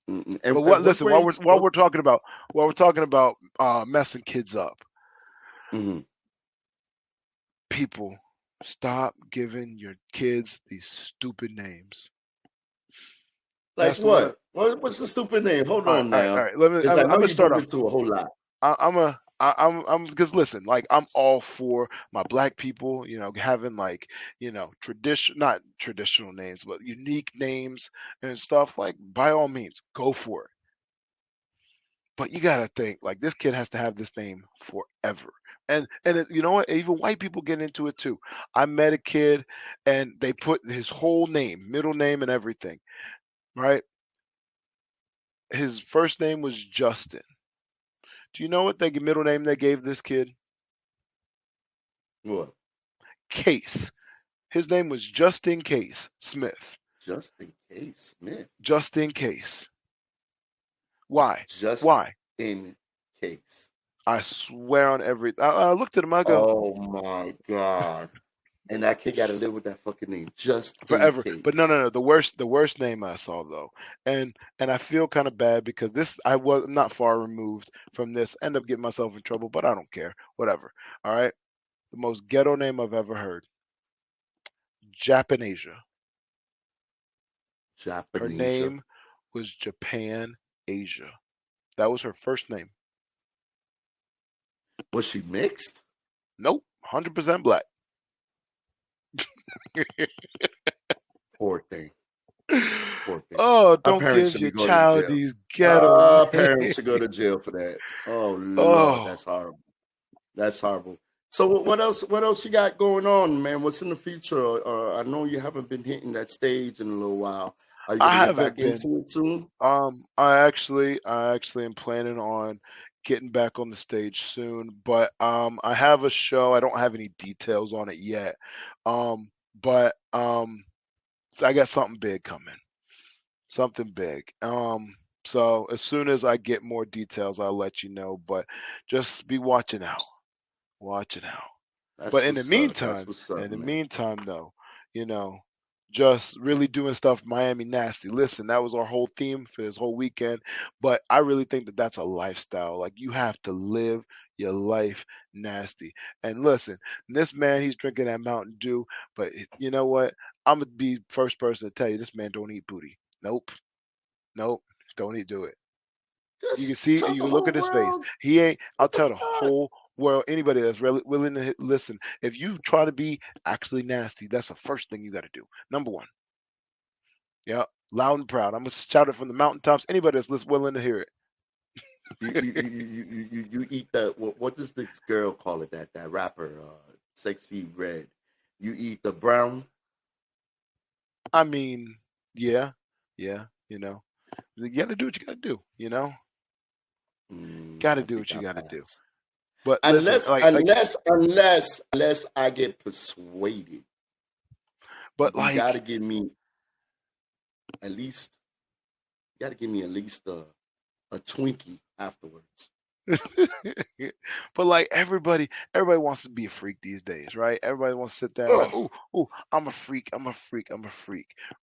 Mm-mm. But And what? what Listen, while we're grades? while we're talking about messing kids up, Mhm. people, stop giving your kids these stupid names. Like That's the one. what? What's the stupid name? Hold All right, on all right, all now, right. Let me. because I'm, I I'm know gonna you start jump off. into a whole lot. Because listen, like I'm all for my black people, having like, not traditional names, but unique names and stuff. Like by all means, go for it. But you gotta think like this kid has to have this name forever. You know what? Even white people get into it too. I met a kid and they put his whole name, middle name, and everything. Right? His first name was Justin. Do you know what the middle name they gave this kid? What? Case. His name was Justin Case Smith. Just in case, Smith. Justin Case. Why? Just Why? in case. I swear on every. I looked at him. I go, Oh my God. And that kid got to live with that fucking name just in forever. case. But no. The worst name I saw though, and I feel kind of bad because this I was not far removed from this. End up getting myself in trouble, but I don't care. Whatever. All right. The most ghetto name I've ever heard. Japanasia. Her Japanese. name was Japan Asia. That was her first name. Was she mixed? Nope, 100% black. Poor thing. Poor thing. Oh, Our don't parents give should your be going to child jail. these ghetto Our names. parents should go to jail for that. Oh Lord, Oh, that's horrible. That's horrible. So what else? What else you got going on, man? What's in the future? I know you haven't been hitting that stage in a little while. Are you I gonna get haven't back been. into it soon? I actually am planning on getting back on the stage soon, but I have a show. I don't have any details on it yet. But so I got something big coming. Something big. So as soon as I get more details, I'll let you know. But just be watching out. Watching out. That's But in the what's up. That's meantime, what's up, in the man. meantime, though, you know, just really doing stuff Miami Nasty. Listen, that was our whole theme for this whole weekend. But I really think that that's a lifestyle. Like you have to live your life nasty. And listen, this man, he's drinking that Mountain Dew. But you know what? I'm gonna be first person to tell you, this man don't eat booty. Nope, nope, don't eat do it. You can Just see, tell you the can look whole at his face. world He ain't. I'll what the tell the fuck. whole world, anybody that's really willing to listen. If you try to be actually nasty, that's the first thing you got to do. Number one, yeah, loud and proud. I'm gonna shout it from the mountaintops. Anybody that's willing to hear it. You eat the what does this girl call it? That rapper, Sexy Red. You eat the brown. I mean, yeah, yeah. You got to do what you got to do. Got to I do think what you I got to do. pass. But listen, Unless I get persuaded, but you got to like, give me at least. You got to give me at least a Twinkie afterwards. but like everybody wants to be a freak these days, right? Everybody wants to sit there and like, Ugh, oh, I'm a freak,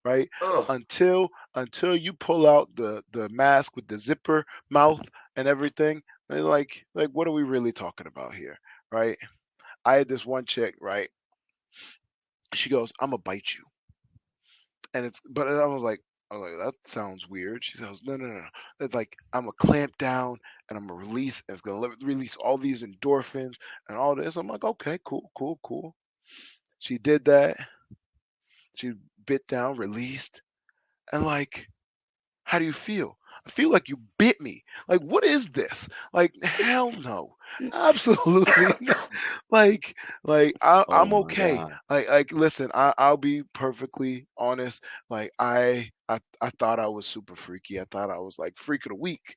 right? ugh. Until you pull out the mask with the zipper mouth and everything, they're like what are we really talking about here, right? I had this one chick, right? She goes, I'm gonna bite you, and but I was like, that sounds weird. She goes, no. It's like I'm gonna clamp down and I'm gonna release. And it's gonna release all these endorphins and all this. I'm like, okay, cool. She did that. She bit down, released, and like, how do you feel? I feel like you bit me. Like, what is this? Like, hell no, absolutely not. Like, Oh I'm my okay. God. Listen, I'll be perfectly honest. Like, I thought I was super freaky. I thought I was like freak of the week.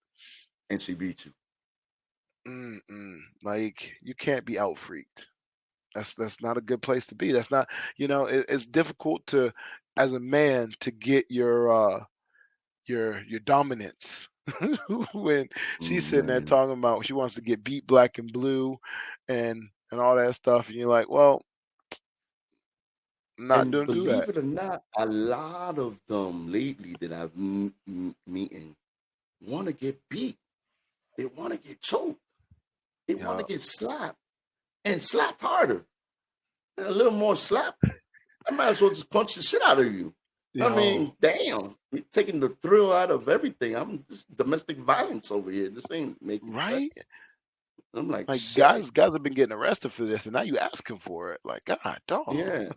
And she beat you. Like, you can't be out freaked. That's not a good place to be. That's not, it's difficult to, as a man, to get your dominance when she's sitting there Man. talking about she wants to get beat black and blue and all that stuff, and you're like, well, I'm not And gonna do believe that. it or not, a lot of them lately that I've meeting want to get beat. They want to get choked. They want Yeah, to get slapped and slapped harder and a little more slap. I might as well just punch the shit out of you. I yeah, mean, damn, you're taking the thrill out of everything. I'm just domestic violence over here. This ain't making sense. right. I'm like, Like shit. guys have been getting arrested for this, and now you asking for it. Like, God, dog. Yeah.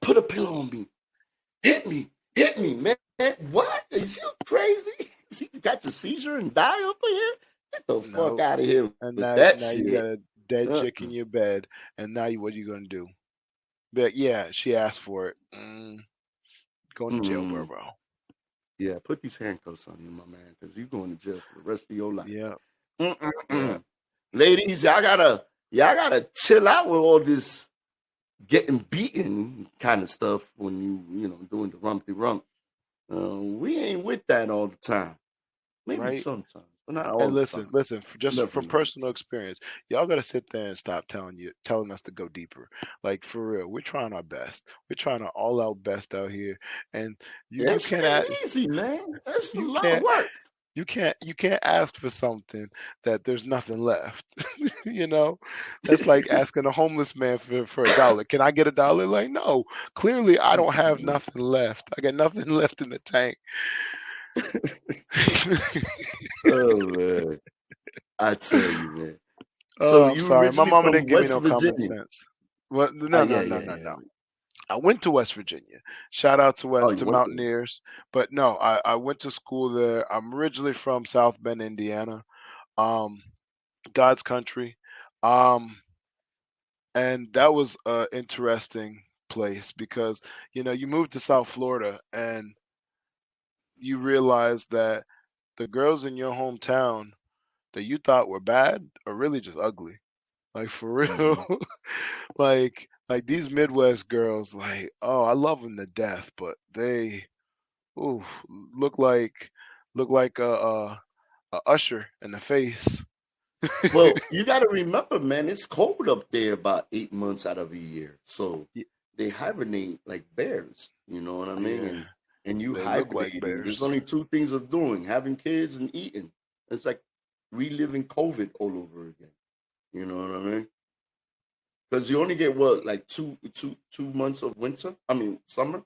Put a pillow on me. Hit me, man. What? Is you crazy? Is you got your seizure and die up here? Get the fuck No, out of here and with now that you got shit. a dead Uh, chick in your bed, and now what are you gonna do? But yeah, she asked for it. Going to jail, bro. Yeah, put these handcuffs on you, my man, because you're going to jail for the rest of your life. Yeah, Mm-mm-mm. Ladies, y'all gotta chill out with all this getting beaten kind of stuff when you doing the rumpty rump. We ain't with that all the time. Maybe right. sometimes. Well, not all And the listen, time. listen, just Never from all the personal experience, y'all gotta sit there and stop telling us to go deeper. Like for real, we're trying our best. We're trying our all out best out here, and time. you That shit can't ain't easy, man. That's a you lot of can't work. you can't ask for something that there's nothing left. You know, that's like asking a homeless man for $1. Can I get $1? Like, no, clearly I don't have nothing left. I got nothing left in the tank. Oh man, I tell you, man. So Oh, I'm you sorry. My originally mama from didn't give me West no common Virginia? sense. Well, no, no, Yeah, no, yeah, no, yeah. no. I went to West Virginia. Shout out to Oh, West you to went there. Mountaineers. But no, I went to school there. I'm originally from South Bend, Indiana. Um, God's country. Um, and that was a interesting place because you move to South Florida and you realize that the girls in your hometown that you thought were bad are really just ugly. Like for real. Hmm. like these Midwest girls, like, oh, I love them to death, but they, ooh, look like look like a usher in the face. Well, you got to remember, man, it's cold up there about 8 months out of a year. So Y- they hibernate like bears. You know what I mean? Yeah, And you they look like hibernating. There's bears. only two things of doing: having kids and eating. It's like reliving COVID all over again. You know what I mean? Because you only get what, like 2 months of winter. I mean, summer.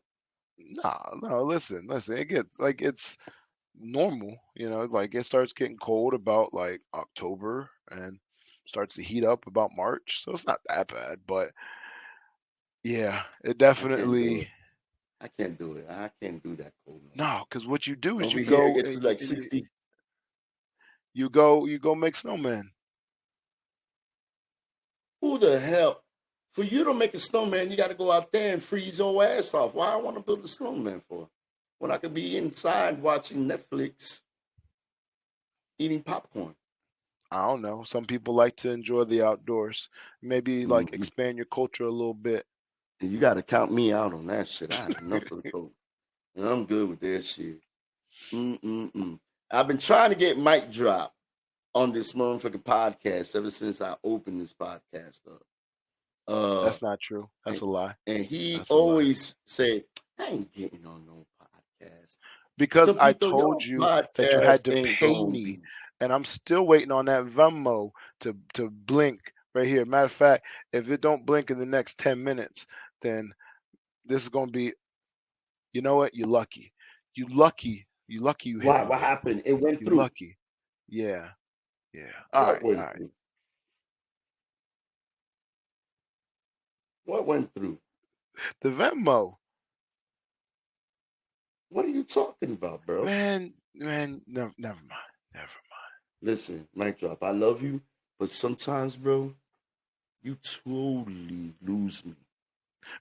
Nah, no, listen. It's normal, like it starts getting cold about like October and starts to heat up about March. So it's not that bad, but yeah, it I can't do definitely it. I can't do it. I can't do that cold no more. no, because what you do is Over here, it's like you 60. you go make snowmen. Who the hell? For you to make a snowman, you got to go out there and freeze your ass off. Why I want to build a snowman for? When I could be inside watching Netflix, eating popcorn. I don't know. Some people like to enjoy the outdoors. Maybe like Hmm. expand your culture a little bit. And you got to count me out on that shit. I have enough of the cold. And I'm good with that shit. Mm-mm-mm. I've been trying to get Mike Drop on this motherfucking podcast ever since I opened this podcast up. Uh, That's not true. That's and, a lie. and he That's a lie. always said, I ain't getting on no podcast. Because I Topito, told your you that you podcast had to ain't pay gonna me, be. and I'm still waiting on that Venmo to blink right here. Matter of fact, if it don't blink in the next 10 minutes, then this is gonna be, you know what? You're lucky. You lucky you hit Why? me, What bro. happened? It went You through. lucky. Yeah, yeah. All What right, all went right. through? What went through? The Venmo, What are you talking about, bro? man, no, never mind. Never Listen, Mike Drop, I love you, but sometimes, bro, you totally lose me.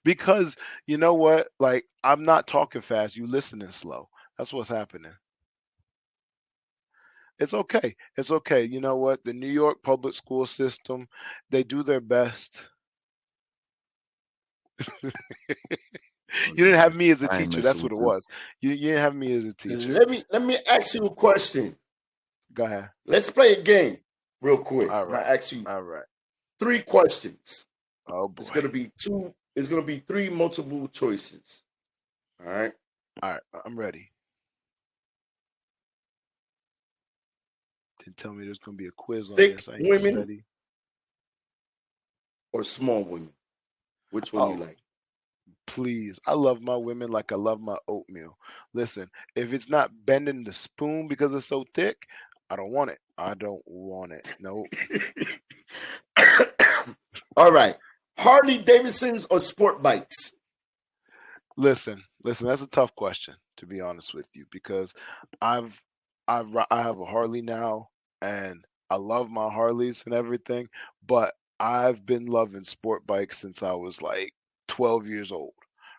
Because you know what? Like I'm not talking fast. You listening slow. That's what's happening. It's okay. It's okay. You know what? The New York public school system, they do their best. Oh You didn't yeah, have me as a I ain't teacher. messing That's what with it you. was. You didn't have me as a teacher. Let me ask you a question. Go ahead. Let's play a game real quick. All I'm gonna right. ask you All right. 3 questions. Oh It's boy. gonna be two. It's gonna be three multiple choices. All right. All right. I'm ready. Didn't tell me there's gonna be a quiz on Thick this. I ain't women study. or small women? Which one you Oh, like? please. I love my women like I love my oatmeal. Listen, if it's not bending the spoon because it's so thick, I don't want it. I don't want it. No. All right. Harley Davidsons or sport bikes? Listen. That's a tough question, to be honest with you, because I've I have a Harley now, and I love my Harleys and everything, but I've been loving sport bikes since I was like 12 years old,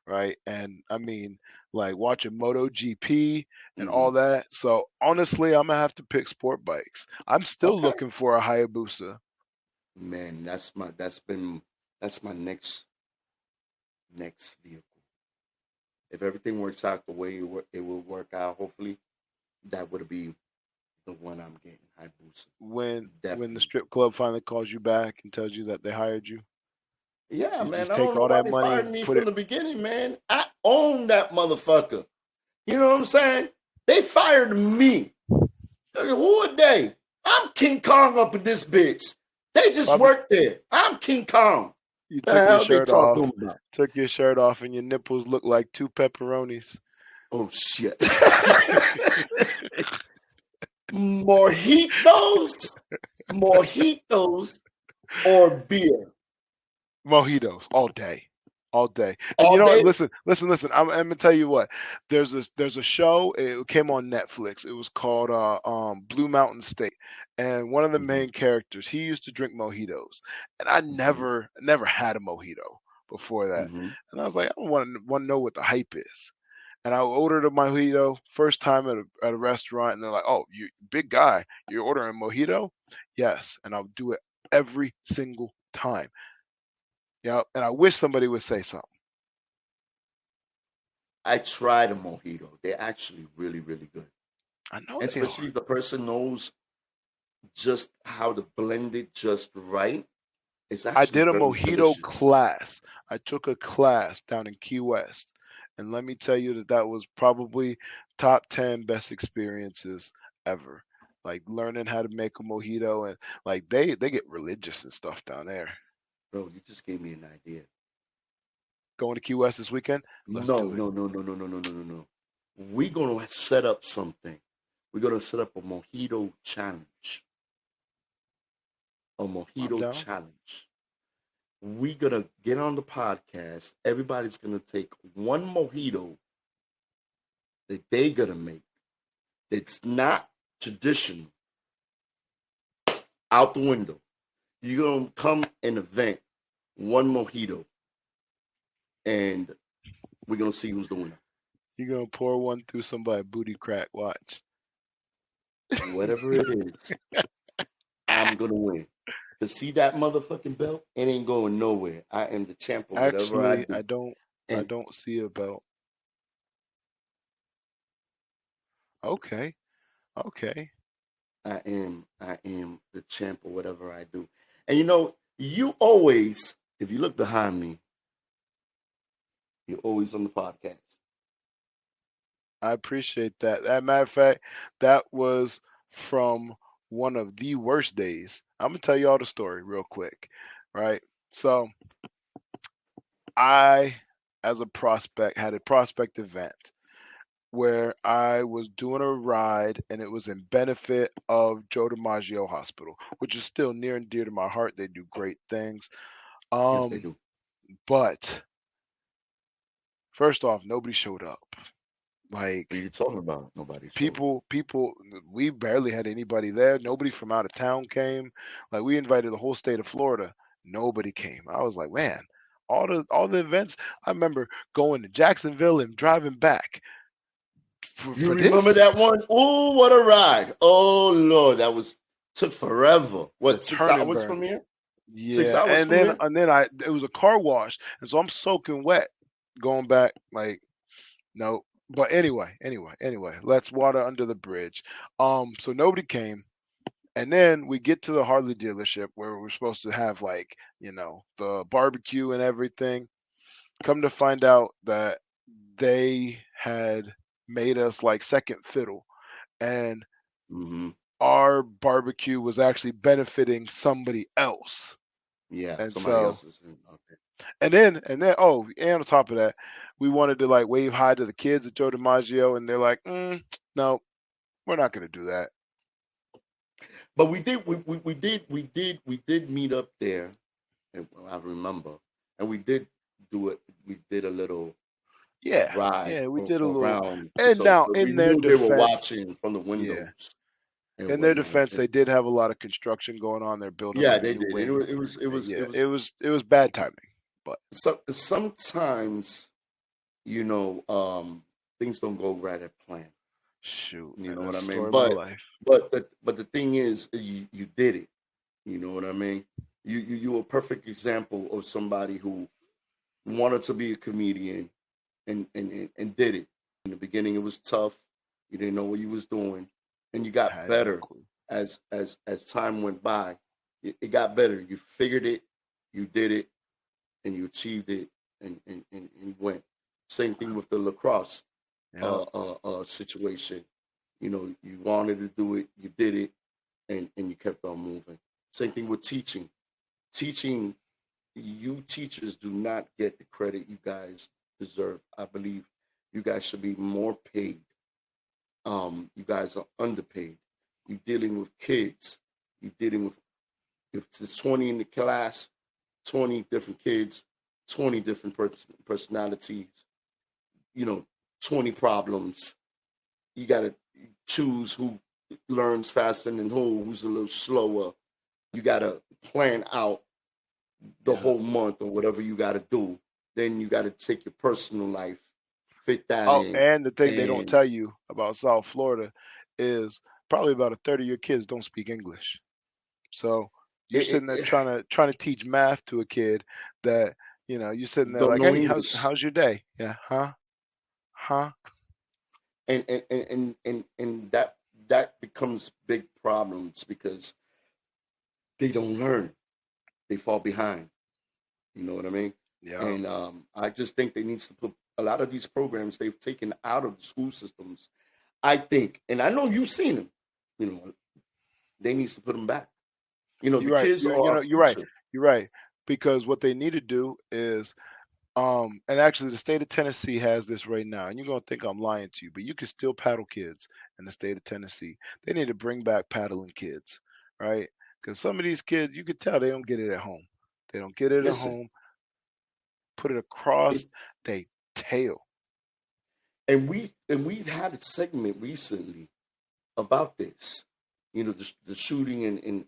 right? And I mean, like watching MotoGP and Hmm. all that. So honestly, I'm gonna have to pick sport bikes. I'm still Okay. looking for a Hayabusa. Man, that's my next vehicle. If everything works out the way it will work out, hopefully, that would be the one I'm getting, Hayabusa. When the Definitely. strip club finally calls you back and tells you that they hired you, Yeah, you man. just I take don't know all why that they money fired and me put from it. the beginning, man. I own that motherfucker. You know what I'm saying? They fired me. Who are they? I'm King Kong up in this bitch. They just Probably work there. I'm King Kong. you The took your hell they shirt off, talking about? and your nipples look like 2 pepperonis. Oh shit. Mojitos, mojitos, or beer Mojitos all day, all day. And you all know what? day. Listen. I'm gonna tell you what. There's a show. It came on Netflix. It was called Blue Mountain State, and one of the Mhm, main characters, he used to drink mojitos, and I mhm, never had a mojito before that, mhm. and I was like, I don't want to know what the hype is. And I ordered a mojito first time at a restaurant, and they're like, "Oh, you big guy, you're ordering a mojito?" Yes, and I'll do it every single time. Yeah, and I wish somebody would say something. I tried a mojito. They're actually really, really good. I know And they especially are. if the person knows just how to blend it just right. It's I actually did a very mojito delicious. class. I took a class down in Key West, and let me tell you that was probably top 10 best experiences ever. Like learning how to make a mojito, and like they get religious and stuff down there. Bro, you just gave me an idea. Going to Key West this weekend? Let's No, do it. no, no, no, no, no, no, no, no, no. We're gonna set up something. We're gonna set up a mojito challenge. A I'm mojito down. challenge. We're gonna get on the podcast. Everybody's gonna take one mojito that they gonna make. It's not traditional. Out the window. You're gonna come and event one mojito, and we're gonna see who's the winner. You're gonna pour one through somebody booty crack. Watch. Whatever it is, I'm gonna win. To see that motherfucking belt, it ain't going nowhere. I am the champ of whatever I Actually, do, I and don't see a belt. Okay, okay. I am the champ of whatever I do. And you know, you always, if you look behind me, you're always on the podcast. I appreciate that. As a matter of fact, that was from one of the worst days. I'm gonna tell you all the story real quick, right? So I, as a prospect, had a prospect event where I was doing a ride, and it was in benefit of Joe DiMaggio Hospital, which is still near and dear to my heart. They do great things. Yes, they Um, do. but first off, nobody showed up. What are Like you talking about? Nobody showed up. people, we barely had anybody there. Nobody from out of town came. Like we invited the whole state of Florida. Nobody came. I was like, man, all the events. I remember going to Jacksonville and driving back You for remember this. that one? Oh, what a ride! Oh Lord, that was took forever. The What, six turn and hours burn. from here? 6 Yeah, hours and from then here? I it was a car wash, and so I'm soaking wet going back. Like no, but anyway, let's water under the bridge. So nobody came. And then we get to the Harley dealership where we're supposed to have like, the barbecue and everything. Come to find out that they had made us like second fiddle, and Hmm. our barbecue was actually benefiting somebody else. Yeah, And somebody so, else is in. Okay. oh, and on top of that, we wanted to like wave hi to the kids at Joe DiMaggio, and they're like, no, we're not going to do that. But we did meet up there, and I remember, and we did do it. We did a little Yeah, ride yeah, we did a little. around, And so now, we in their knew they were defense, watching from the yeah, windows and in their whatnot. defense, they did have a lot of construction going on. They're building Yeah, like a they new did. And wing it and was it everything. was it Yeah, was it was bad timing, but sometimes things don't go right at plan. shoot, You man, know what that's I the mean? story of my But life. the thing is, you did it. You know what I mean? You were a perfect example of somebody who wanted to be a comedian and did it. In the beginning, it was tough. You didn't know what you was doing, and you I got had no better clue. as time went by. It got better. You figured it, you did it, and you achieved it, and you went. Same thing with the lacrosse Yeah. situation. You know, you wanted to do it, you did it, and you kept on moving. Same thing with teaching. Teaching, you teachers do not get the credit you guys deserve. I believe you guys should be more paid. You guys are underpaid. You're dealing with kids. You're dealing with, if there's 20 in the class, 20 different kids, 20 different personalities, you know, 20 problems. You got to choose who learns faster than who's a little slower. You got to plan out the Yeah. whole month or whatever you got to do. Then you got to take your personal life, fit that Oh, in. and the thing they don't And tell you about South Florida is probably about a third of your kids don't speak English. So you're it, sitting there it, trying to teach math to a kid that, you're sitting there don't like, know hey, English. how's your day? Yeah, huh? And that becomes big problems because they don't learn. They fall behind. You know what I mean? Yeah. And I just think they needs to put a lot of these programs they've taken out of the school systems. I think, and I know you've seen them. You know, they needs to put them back. You know, the You're right. kids are our You're right. future. You're right. Because what they need to do is, and actually the state of Tennessee has this right now, and you're gonna think I'm lying to you, but you can still paddle kids in the state of Tennessee. They need to bring back paddling kids, right? Because some of these kids, you could tell they don't get it at home. They don't get it at Listen, home. Put it across it, they tail. and we've had a segment recently about this. You know, the shooting in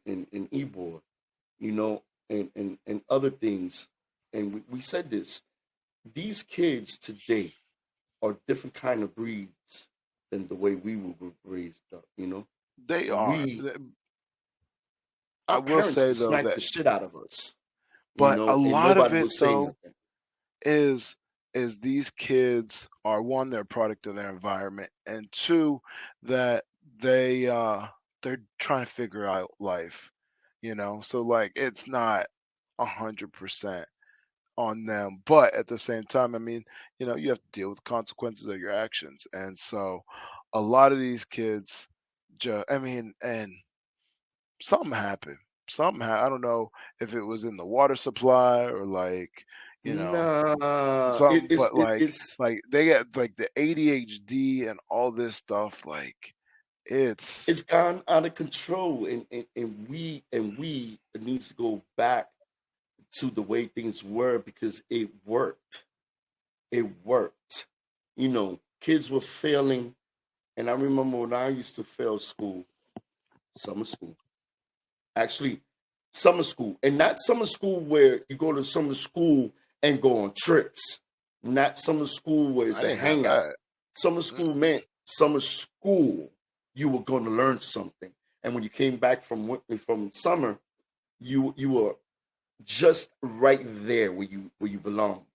Ybor, you know, and other things. And we said this. These kids today are different kind of breeds than the way we were raised up. You know, They are. we I our will parents say could though smack that, the shit out of us. You but a know, and lot of nobody it would say though nothing. is these kids are, one, they're a product of their environment, and two, that they're trying to figure out life, so like it's not 100% on them, but at the same time, I mean, you have to deal with the consequences of your actions. And so a lot of these kids I mean, and something happened. I don't know if it was in the water supply or like, you know, Nah, something, but it's they get like the ADHD and all this stuff. Like it's it's gone out of control, and we it needs to go back to the way things were because it worked. It worked. You know, kids were failing, and I remember when I used to fail school, summer school. Actually, summer school, and not summer school where you go to summer school and go on trips. Not summer school where I it's a didn't have hangout. that. Summer school meant summer school. You were going to learn something, and when you came back from summer, you were just right there where you belong.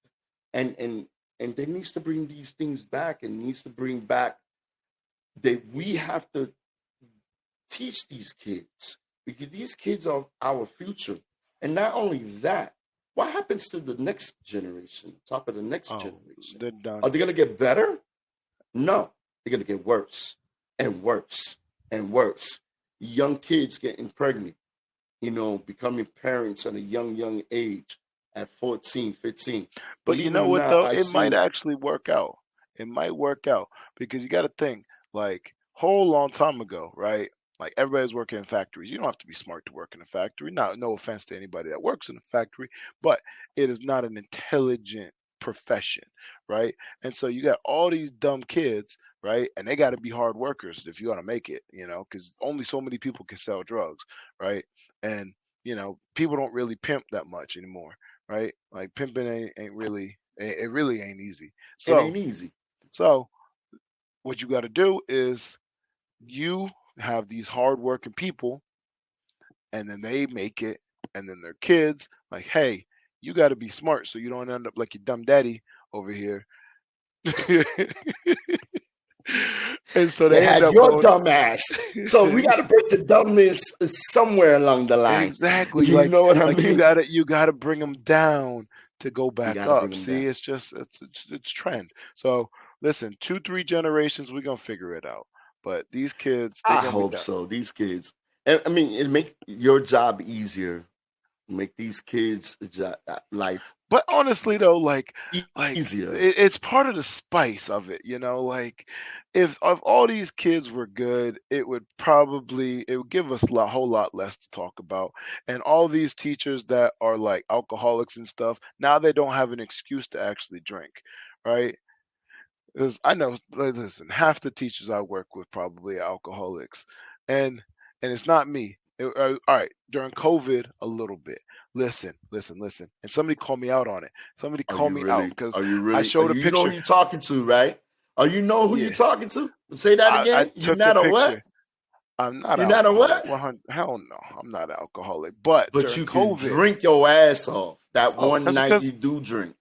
And they needs to bring these things back, and needs to bring back that we have to teach these kids because these kids are our future. And not only that, what happens to the next generation, top of the next Oh, generation? they're done. Are they going to get better? No, they're going to get worse and worse and worse. Young kids getting pregnant, you know, becoming parents at a young age at 14, 15. But you Believe it know or what not, though? I It might seen, actually work out. It might work out because you got to think, like, whole long time ago, right? Like everybody's working in factories. You don't have to be smart to work in a factory. Not, no offense to anybody that works in a factory, but it is not an intelligent profession, right? And so you got all these dumb kids, right? And they got to be hard workers if you want to make it, because only so many people can sell drugs, right? And people don't really pimp that much anymore, right? Like pimping ain't really, it really ain't easy. it So ain't easy. so what you got to do is you have these hardworking people, and then they make it, and then their kids like, hey, you got to be smart so you don't end up like your dumb daddy over here. And so They they end had up your going dumb ass. So we got to break the dumbness somewhere along the line. exactly You know what I like mean? you gotta bring them down to go You back got to bring up. them See, down. it's just it's trend. So listen, 2-3 generations, we're gonna figure it out. But these kids, they're I gonna be hope done. so. These kids. I mean, it make your job easier. Make these kids' life But honestly though, like easier. it's part of the spice of it, you know. Like if all these kids were good, it would give us a whole lot less to talk about. And all these teachers that are like alcoholics and stuff, now they don't have an excuse to actually drink, right? Because I know, listen, half the teachers I work with probably are alcoholics, and it's not me. All right, during COVID, a little bit. Listen, and somebody called me out on it. Somebody Are called you me out really? because Are you I really? Are showed a you know who picture. you're talking to, right? Are you know who you're Yeah, talking to? Say that I again. You're took a not a what? picture. I'm not You're not a alcoholic. what? 100, hell no, I'm not alcoholic. But But during you can COVID, drink your ass off. That oh, one that's night because you do drink.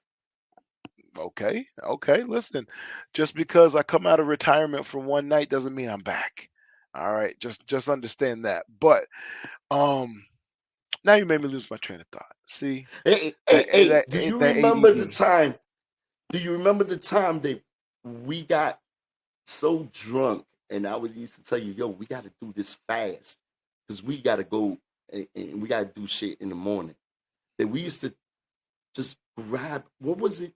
okay, listen, just because I come out of retirement for one night doesn't mean I'm back. All right, just understand that. But um, now you made me lose my train of thought. See Hey, do you that remember the ADD. time? Do you remember the time that we got so drunk and I was used to tell you, yo, we got to do this fast because we got to go and we got to do shit in the morning. That we used to just grab, what was it?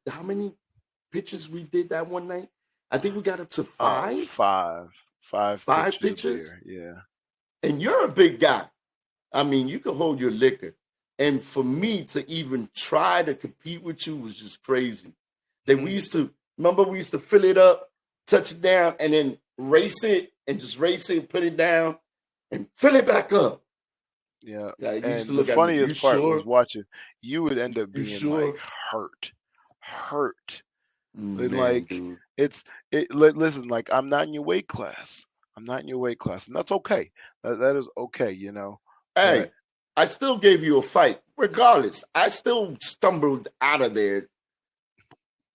How many pictures we did that one night? I think we got up to Five five pitchers of pictures. beer. Yeah. And you're a big guy. I mean, you can hold your liquor. And for me to even try to compete with you was just crazy. That we used to, remember, we used to fill it up, touch it down, and then race it and just race it, put it down, and fill it back up. Yeah. Yeah, you used to And the look at me. You funniest part was sure? watching. You would end up You being like sure? hurt. And Man, like dude. listen, like I'm not in your weight class. I'm not in your weight class, and that's okay. That is okay, you know. Hey, But I still gave you a fight. Regardless, I still stumbled out of there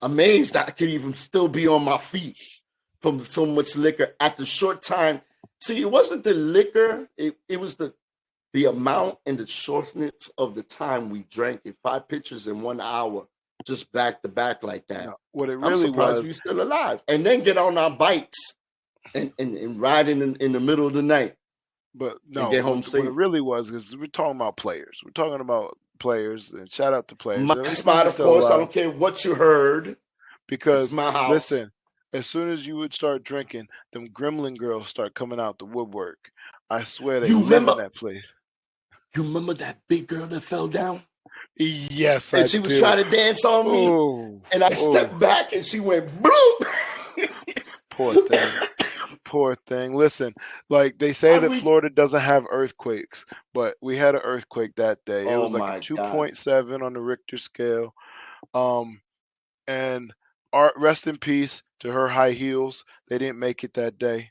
amazed that I could even still be on my feet from so much liquor at the short time. See, it wasn't the liquor, it was the amount and the shortness of the time we drank it. 5 pitchers in 1 hour, just back to back like that. no, what it I'm really surprised was, we're still alive. And then get on our bikes and ride in the middle of the night but and no, get home what it safe. really was is we're talking about players. We're talking about players, and shout out to players. My At least spot, they're of still course. I alive. don't care what you heard. It's Because my house. listen, as soon as you would start drinking, them gremlin girls start coming out the woodwork. I swear they You live in remember? that place. You remember that big girl that fell down? Yes, And I she was do. trying to dance on me, Oh, and I oh, stepped back, and she went bloop. poor thing. Poor thing. Listen, like they say I that reached. Florida doesn't have earthquakes, but we had an earthquake that day. It Oh was like a my God! 2.7 on the Richter scale. Um, and art, rest in peace to her high heels. They didn't make it that day.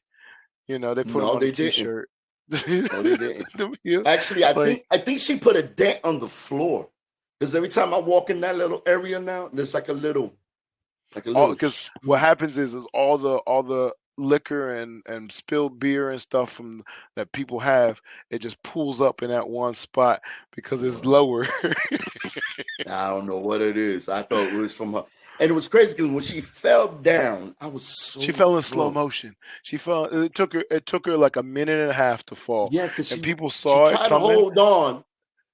You know, they put them No, on a they didn't. t-shirt. No, they didn't. Them heels, Actually, like, I think she put a dent on the floor because every time I walk in that little area now, there's like a little all because what scoop. happens is all the liquor and spilled beer and stuff from that people have, it just pools up in that one spot because it's Well, lower. I don't know what it is. I thought it was from her, and it was crazy because when she fell down, I was She so fell in slow drunk. motion. She fell. It took her like a minute and a half to fall, Yeah, because and people she saw it tried to coming, hold on.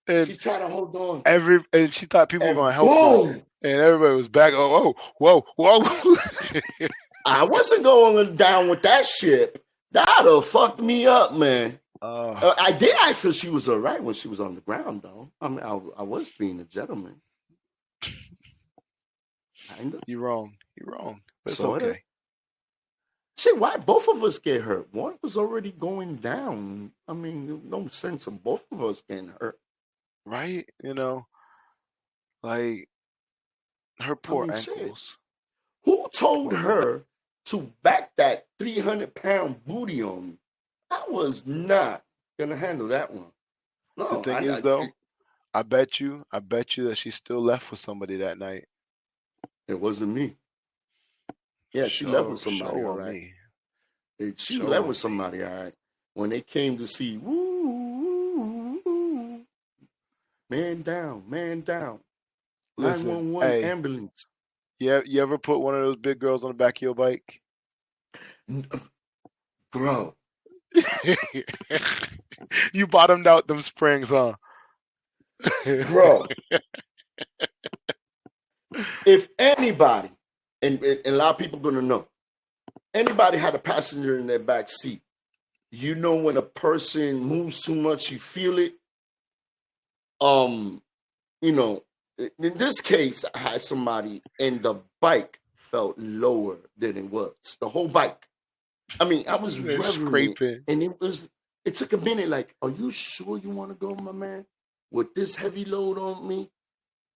and She tried to hold on, and she thought people were and going to help her, boom! and everybody was back. Oh, whoa, whoa, whoa. I wasn't going down with that shit. That'd have fucked me up, man. uh, I did ask her she was all right when she was on the ground, though. I mean, I was being a gentleman, kind of, you're wrong. You're wrong. But it's sort of. okay. Shit, why both of us get hurt? One was already going down. I mean, no sense of both of us getting hurt. Right? You know, like her I poor mean, shit. ankles. Who told Poor ankles. her to back that 300-pound booty on me? I was not gonna handle that one. The No, thing is, though, I bet you that she still left with somebody that night. it wasn't me. Yeah, she left with Show somebody, all on right. me. She Show left on with me. somebody, all right. When they came to see, woo, woo, man down, man down. Listen, 911 hey, ambulance. you ever put one of those big girls on the back of your bike? Bro, You bottomed out them springs, huh? bro. If anybody, and a lot of people gonna know, anybody had a passenger in their back seat, you know when a person moves too much, you feel it. You know, in this case, I had somebody and the bike felt lower than it was. The whole bike. I mean, I was They're revving it, scraping. and it took a minute, like, are you sure you want to go, my man? With this heavy load on me?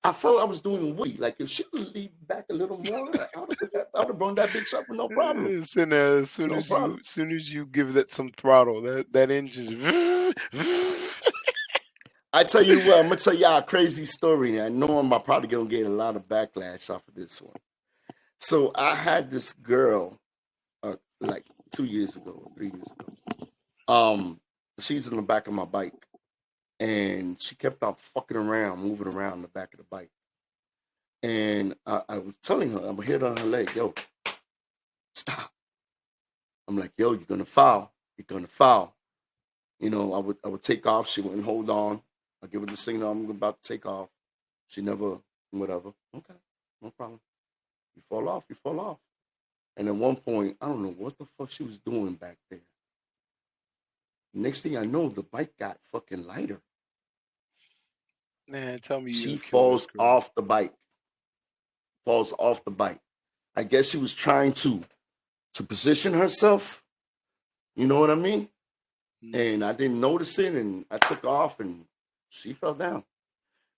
I felt I was doing Woody. Like, if she would leave back a little more, I would have brought that bitch up with no problem. Listen, as soon No problem. as you give that some throttle, that engine. I tell you what, I'm gonna tell y'all a crazy story. I know I'm probably gonna get a lot of backlash off of this one. So I had this girl, like 2 years ago, or 3 years ago. She's in the back of my bike, and she kept on fucking around, moving around the back of the bike. And I was telling her, I'm gonna hit on her leg, yo, stop. I'm like, yo, you're gonna foul. You're gonna foul. You know, I would take off. She wouldn't hold on. I give her the signal I'm about to take off. She never, whatever. Okay, no problem. You fall off, you fall off. And at one point, I don't know what the fuck she was doing back there. Next thing I know, the bike got fucking lighter. Man, tell me She you killed falls this girl. off the bike. Falls off the bike. I guess she was trying to position herself. You know what I mean? And I didn't notice it, and I took off, and she fell down.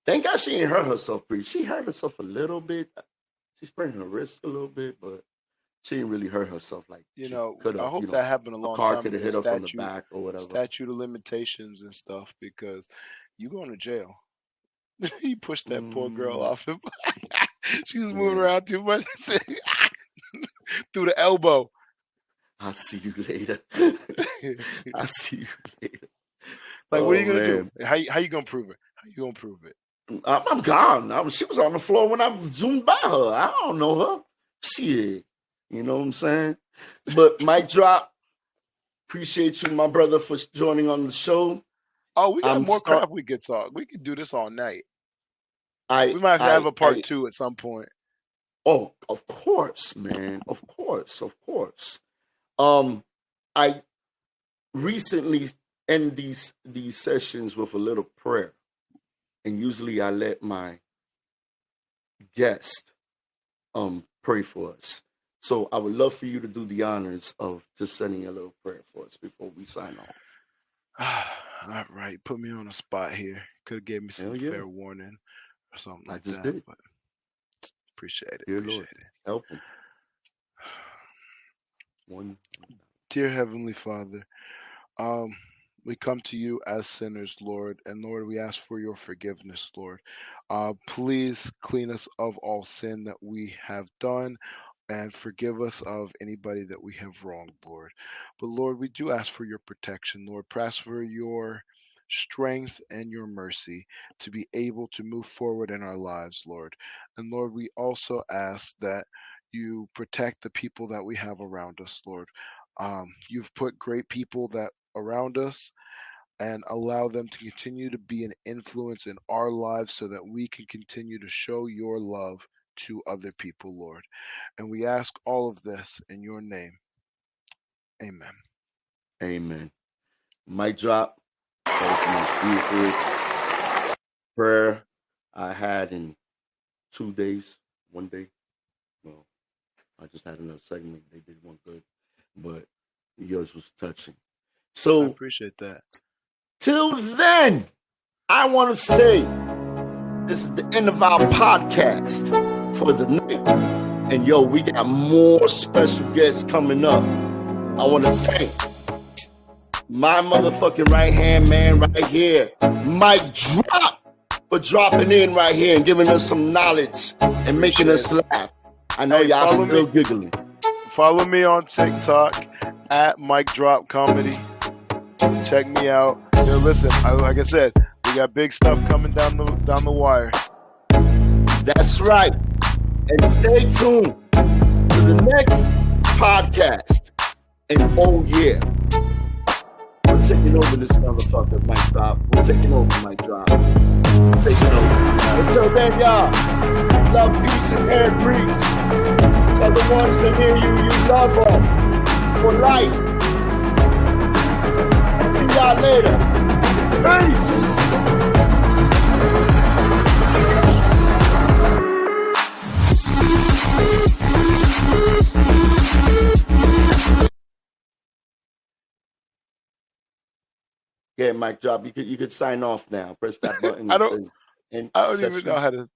Thank God she didn't hurt herself pretty. She hurt herself a little bit. She sprained her wrist a little bit, but she didn't really hurt herself like You she know, could have. I hope You know, that happened a a long car time could have ago. hit her from the back or whatever. Statute of limitations and stuff, because you going to jail. You pushed that poor girl off him. She was moving Yeah. around too much. Through the elbow. I'll see you later. I'll see you later. Like, what are you Oh, gonna man. do? How you gonna prove it? How you gonna prove it? I'm gone. She was on the floor when I zoomed by her. I don't know her. Shit. You know what I'm saying? But mic drop. Appreciate you, my brother, for joining on the show. Oh, we got I'm more start- crap we could talk. We could do this all night. I We might have to have a part I- 2 at some point. Oh, of course, man. Of course. I recently end these sessions with a little prayer. And usually I let my guest pray for us. So I would love for you to do the honors of just sending a little prayer for us before we sign off. All right, put me on the spot here. Could have gave me some Hell yeah. fair warning or something I like just that. did. But appreciate it. Dear Appreciate Lord. it. Help him. One. Dear Heavenly Father, we come to you as sinners, Lord, and Lord, we ask for your forgiveness, Lord. Please clean us of all sin that we have done and forgive us of anybody that we have wronged, Lord. But Lord, we do ask for your protection, Lord. Ask for your strength and your mercy to be able to move forward in our lives, Lord. And Lord, we also ask that you protect the people that we have around us, Lord. You've put great people that around us and allow them to continue to be an influence in our lives so that we can continue to show your love to other people, Lord. And we ask all of this in your name. Amen. Amen. Mic drop. That was the most beautiful prayer I had in 2 days. 1 day. Well, I just had another segment. They did one good, but yours was touching. I So appreciate that. till then, I want to say this is the end of our podcast for the night. And yo, we got more special guests coming up. I want to thank my motherfucking right hand man right here, Mike Drop, for dropping in right here and giving us some knowledge and making us laugh. I know Hey, y'all follow still me. giggling. Follow me on TikTok at Mike Drop Comedy. Check me out. Yo, listen, like I said, we got big stuff coming down the wire. That's right. And stay tuned to the next podcast. And oh yeah, we're taking over this motherfucker, Mike Drop. We're taking over, Mike Drop. Taking over. Until then, y'all, love, peace, and air grease. Tell the ones that hear you, you love them for life. I'll see y'all later. Peace. Yeah, Mike Drop. You could sign off now. Press that button. I that don't- says end I don't even session. know how to.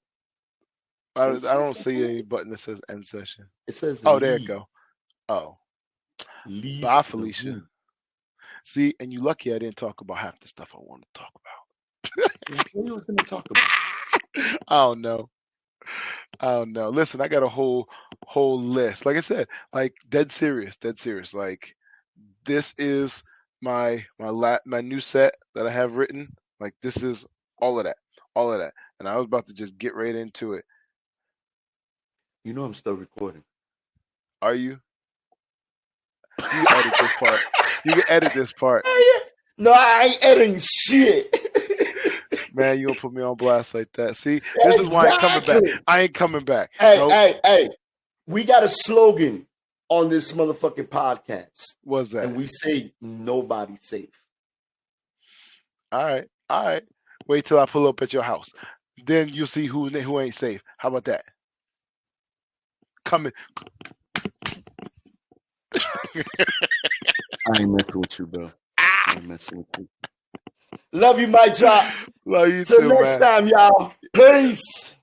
I don't see any button that says end session. It says Oh, there it leave. go. Oh, Leave bye, the Felicia. room. See, and you lucky I didn't talk about half the stuff I wanted to talk about. What we was gonna talk about? I don't know. Listen, I got a whole list. Like I said, like dead serious. Like this is my new set that I have written. Like this is all of that. And I was about to just get right into it. You know I'm still recording. Are you? You can edit this part. You can edit this part. No, I ain't editing shit. Man, you gonna put me on blast like that. See, this is why I ain't coming back. Exactly. I ain't coming back. Hey, Nope. hey. We got a slogan on this motherfucking podcast. What's that? And we say nobody's safe. All right. Wait till I pull up at your house. Then you'll see who ain't safe. How about that? Coming. I ain't messing with you, bro. I ain't messing with you. Love you, Mike Drop. Love you Till too, next man. time, y'all. Peace.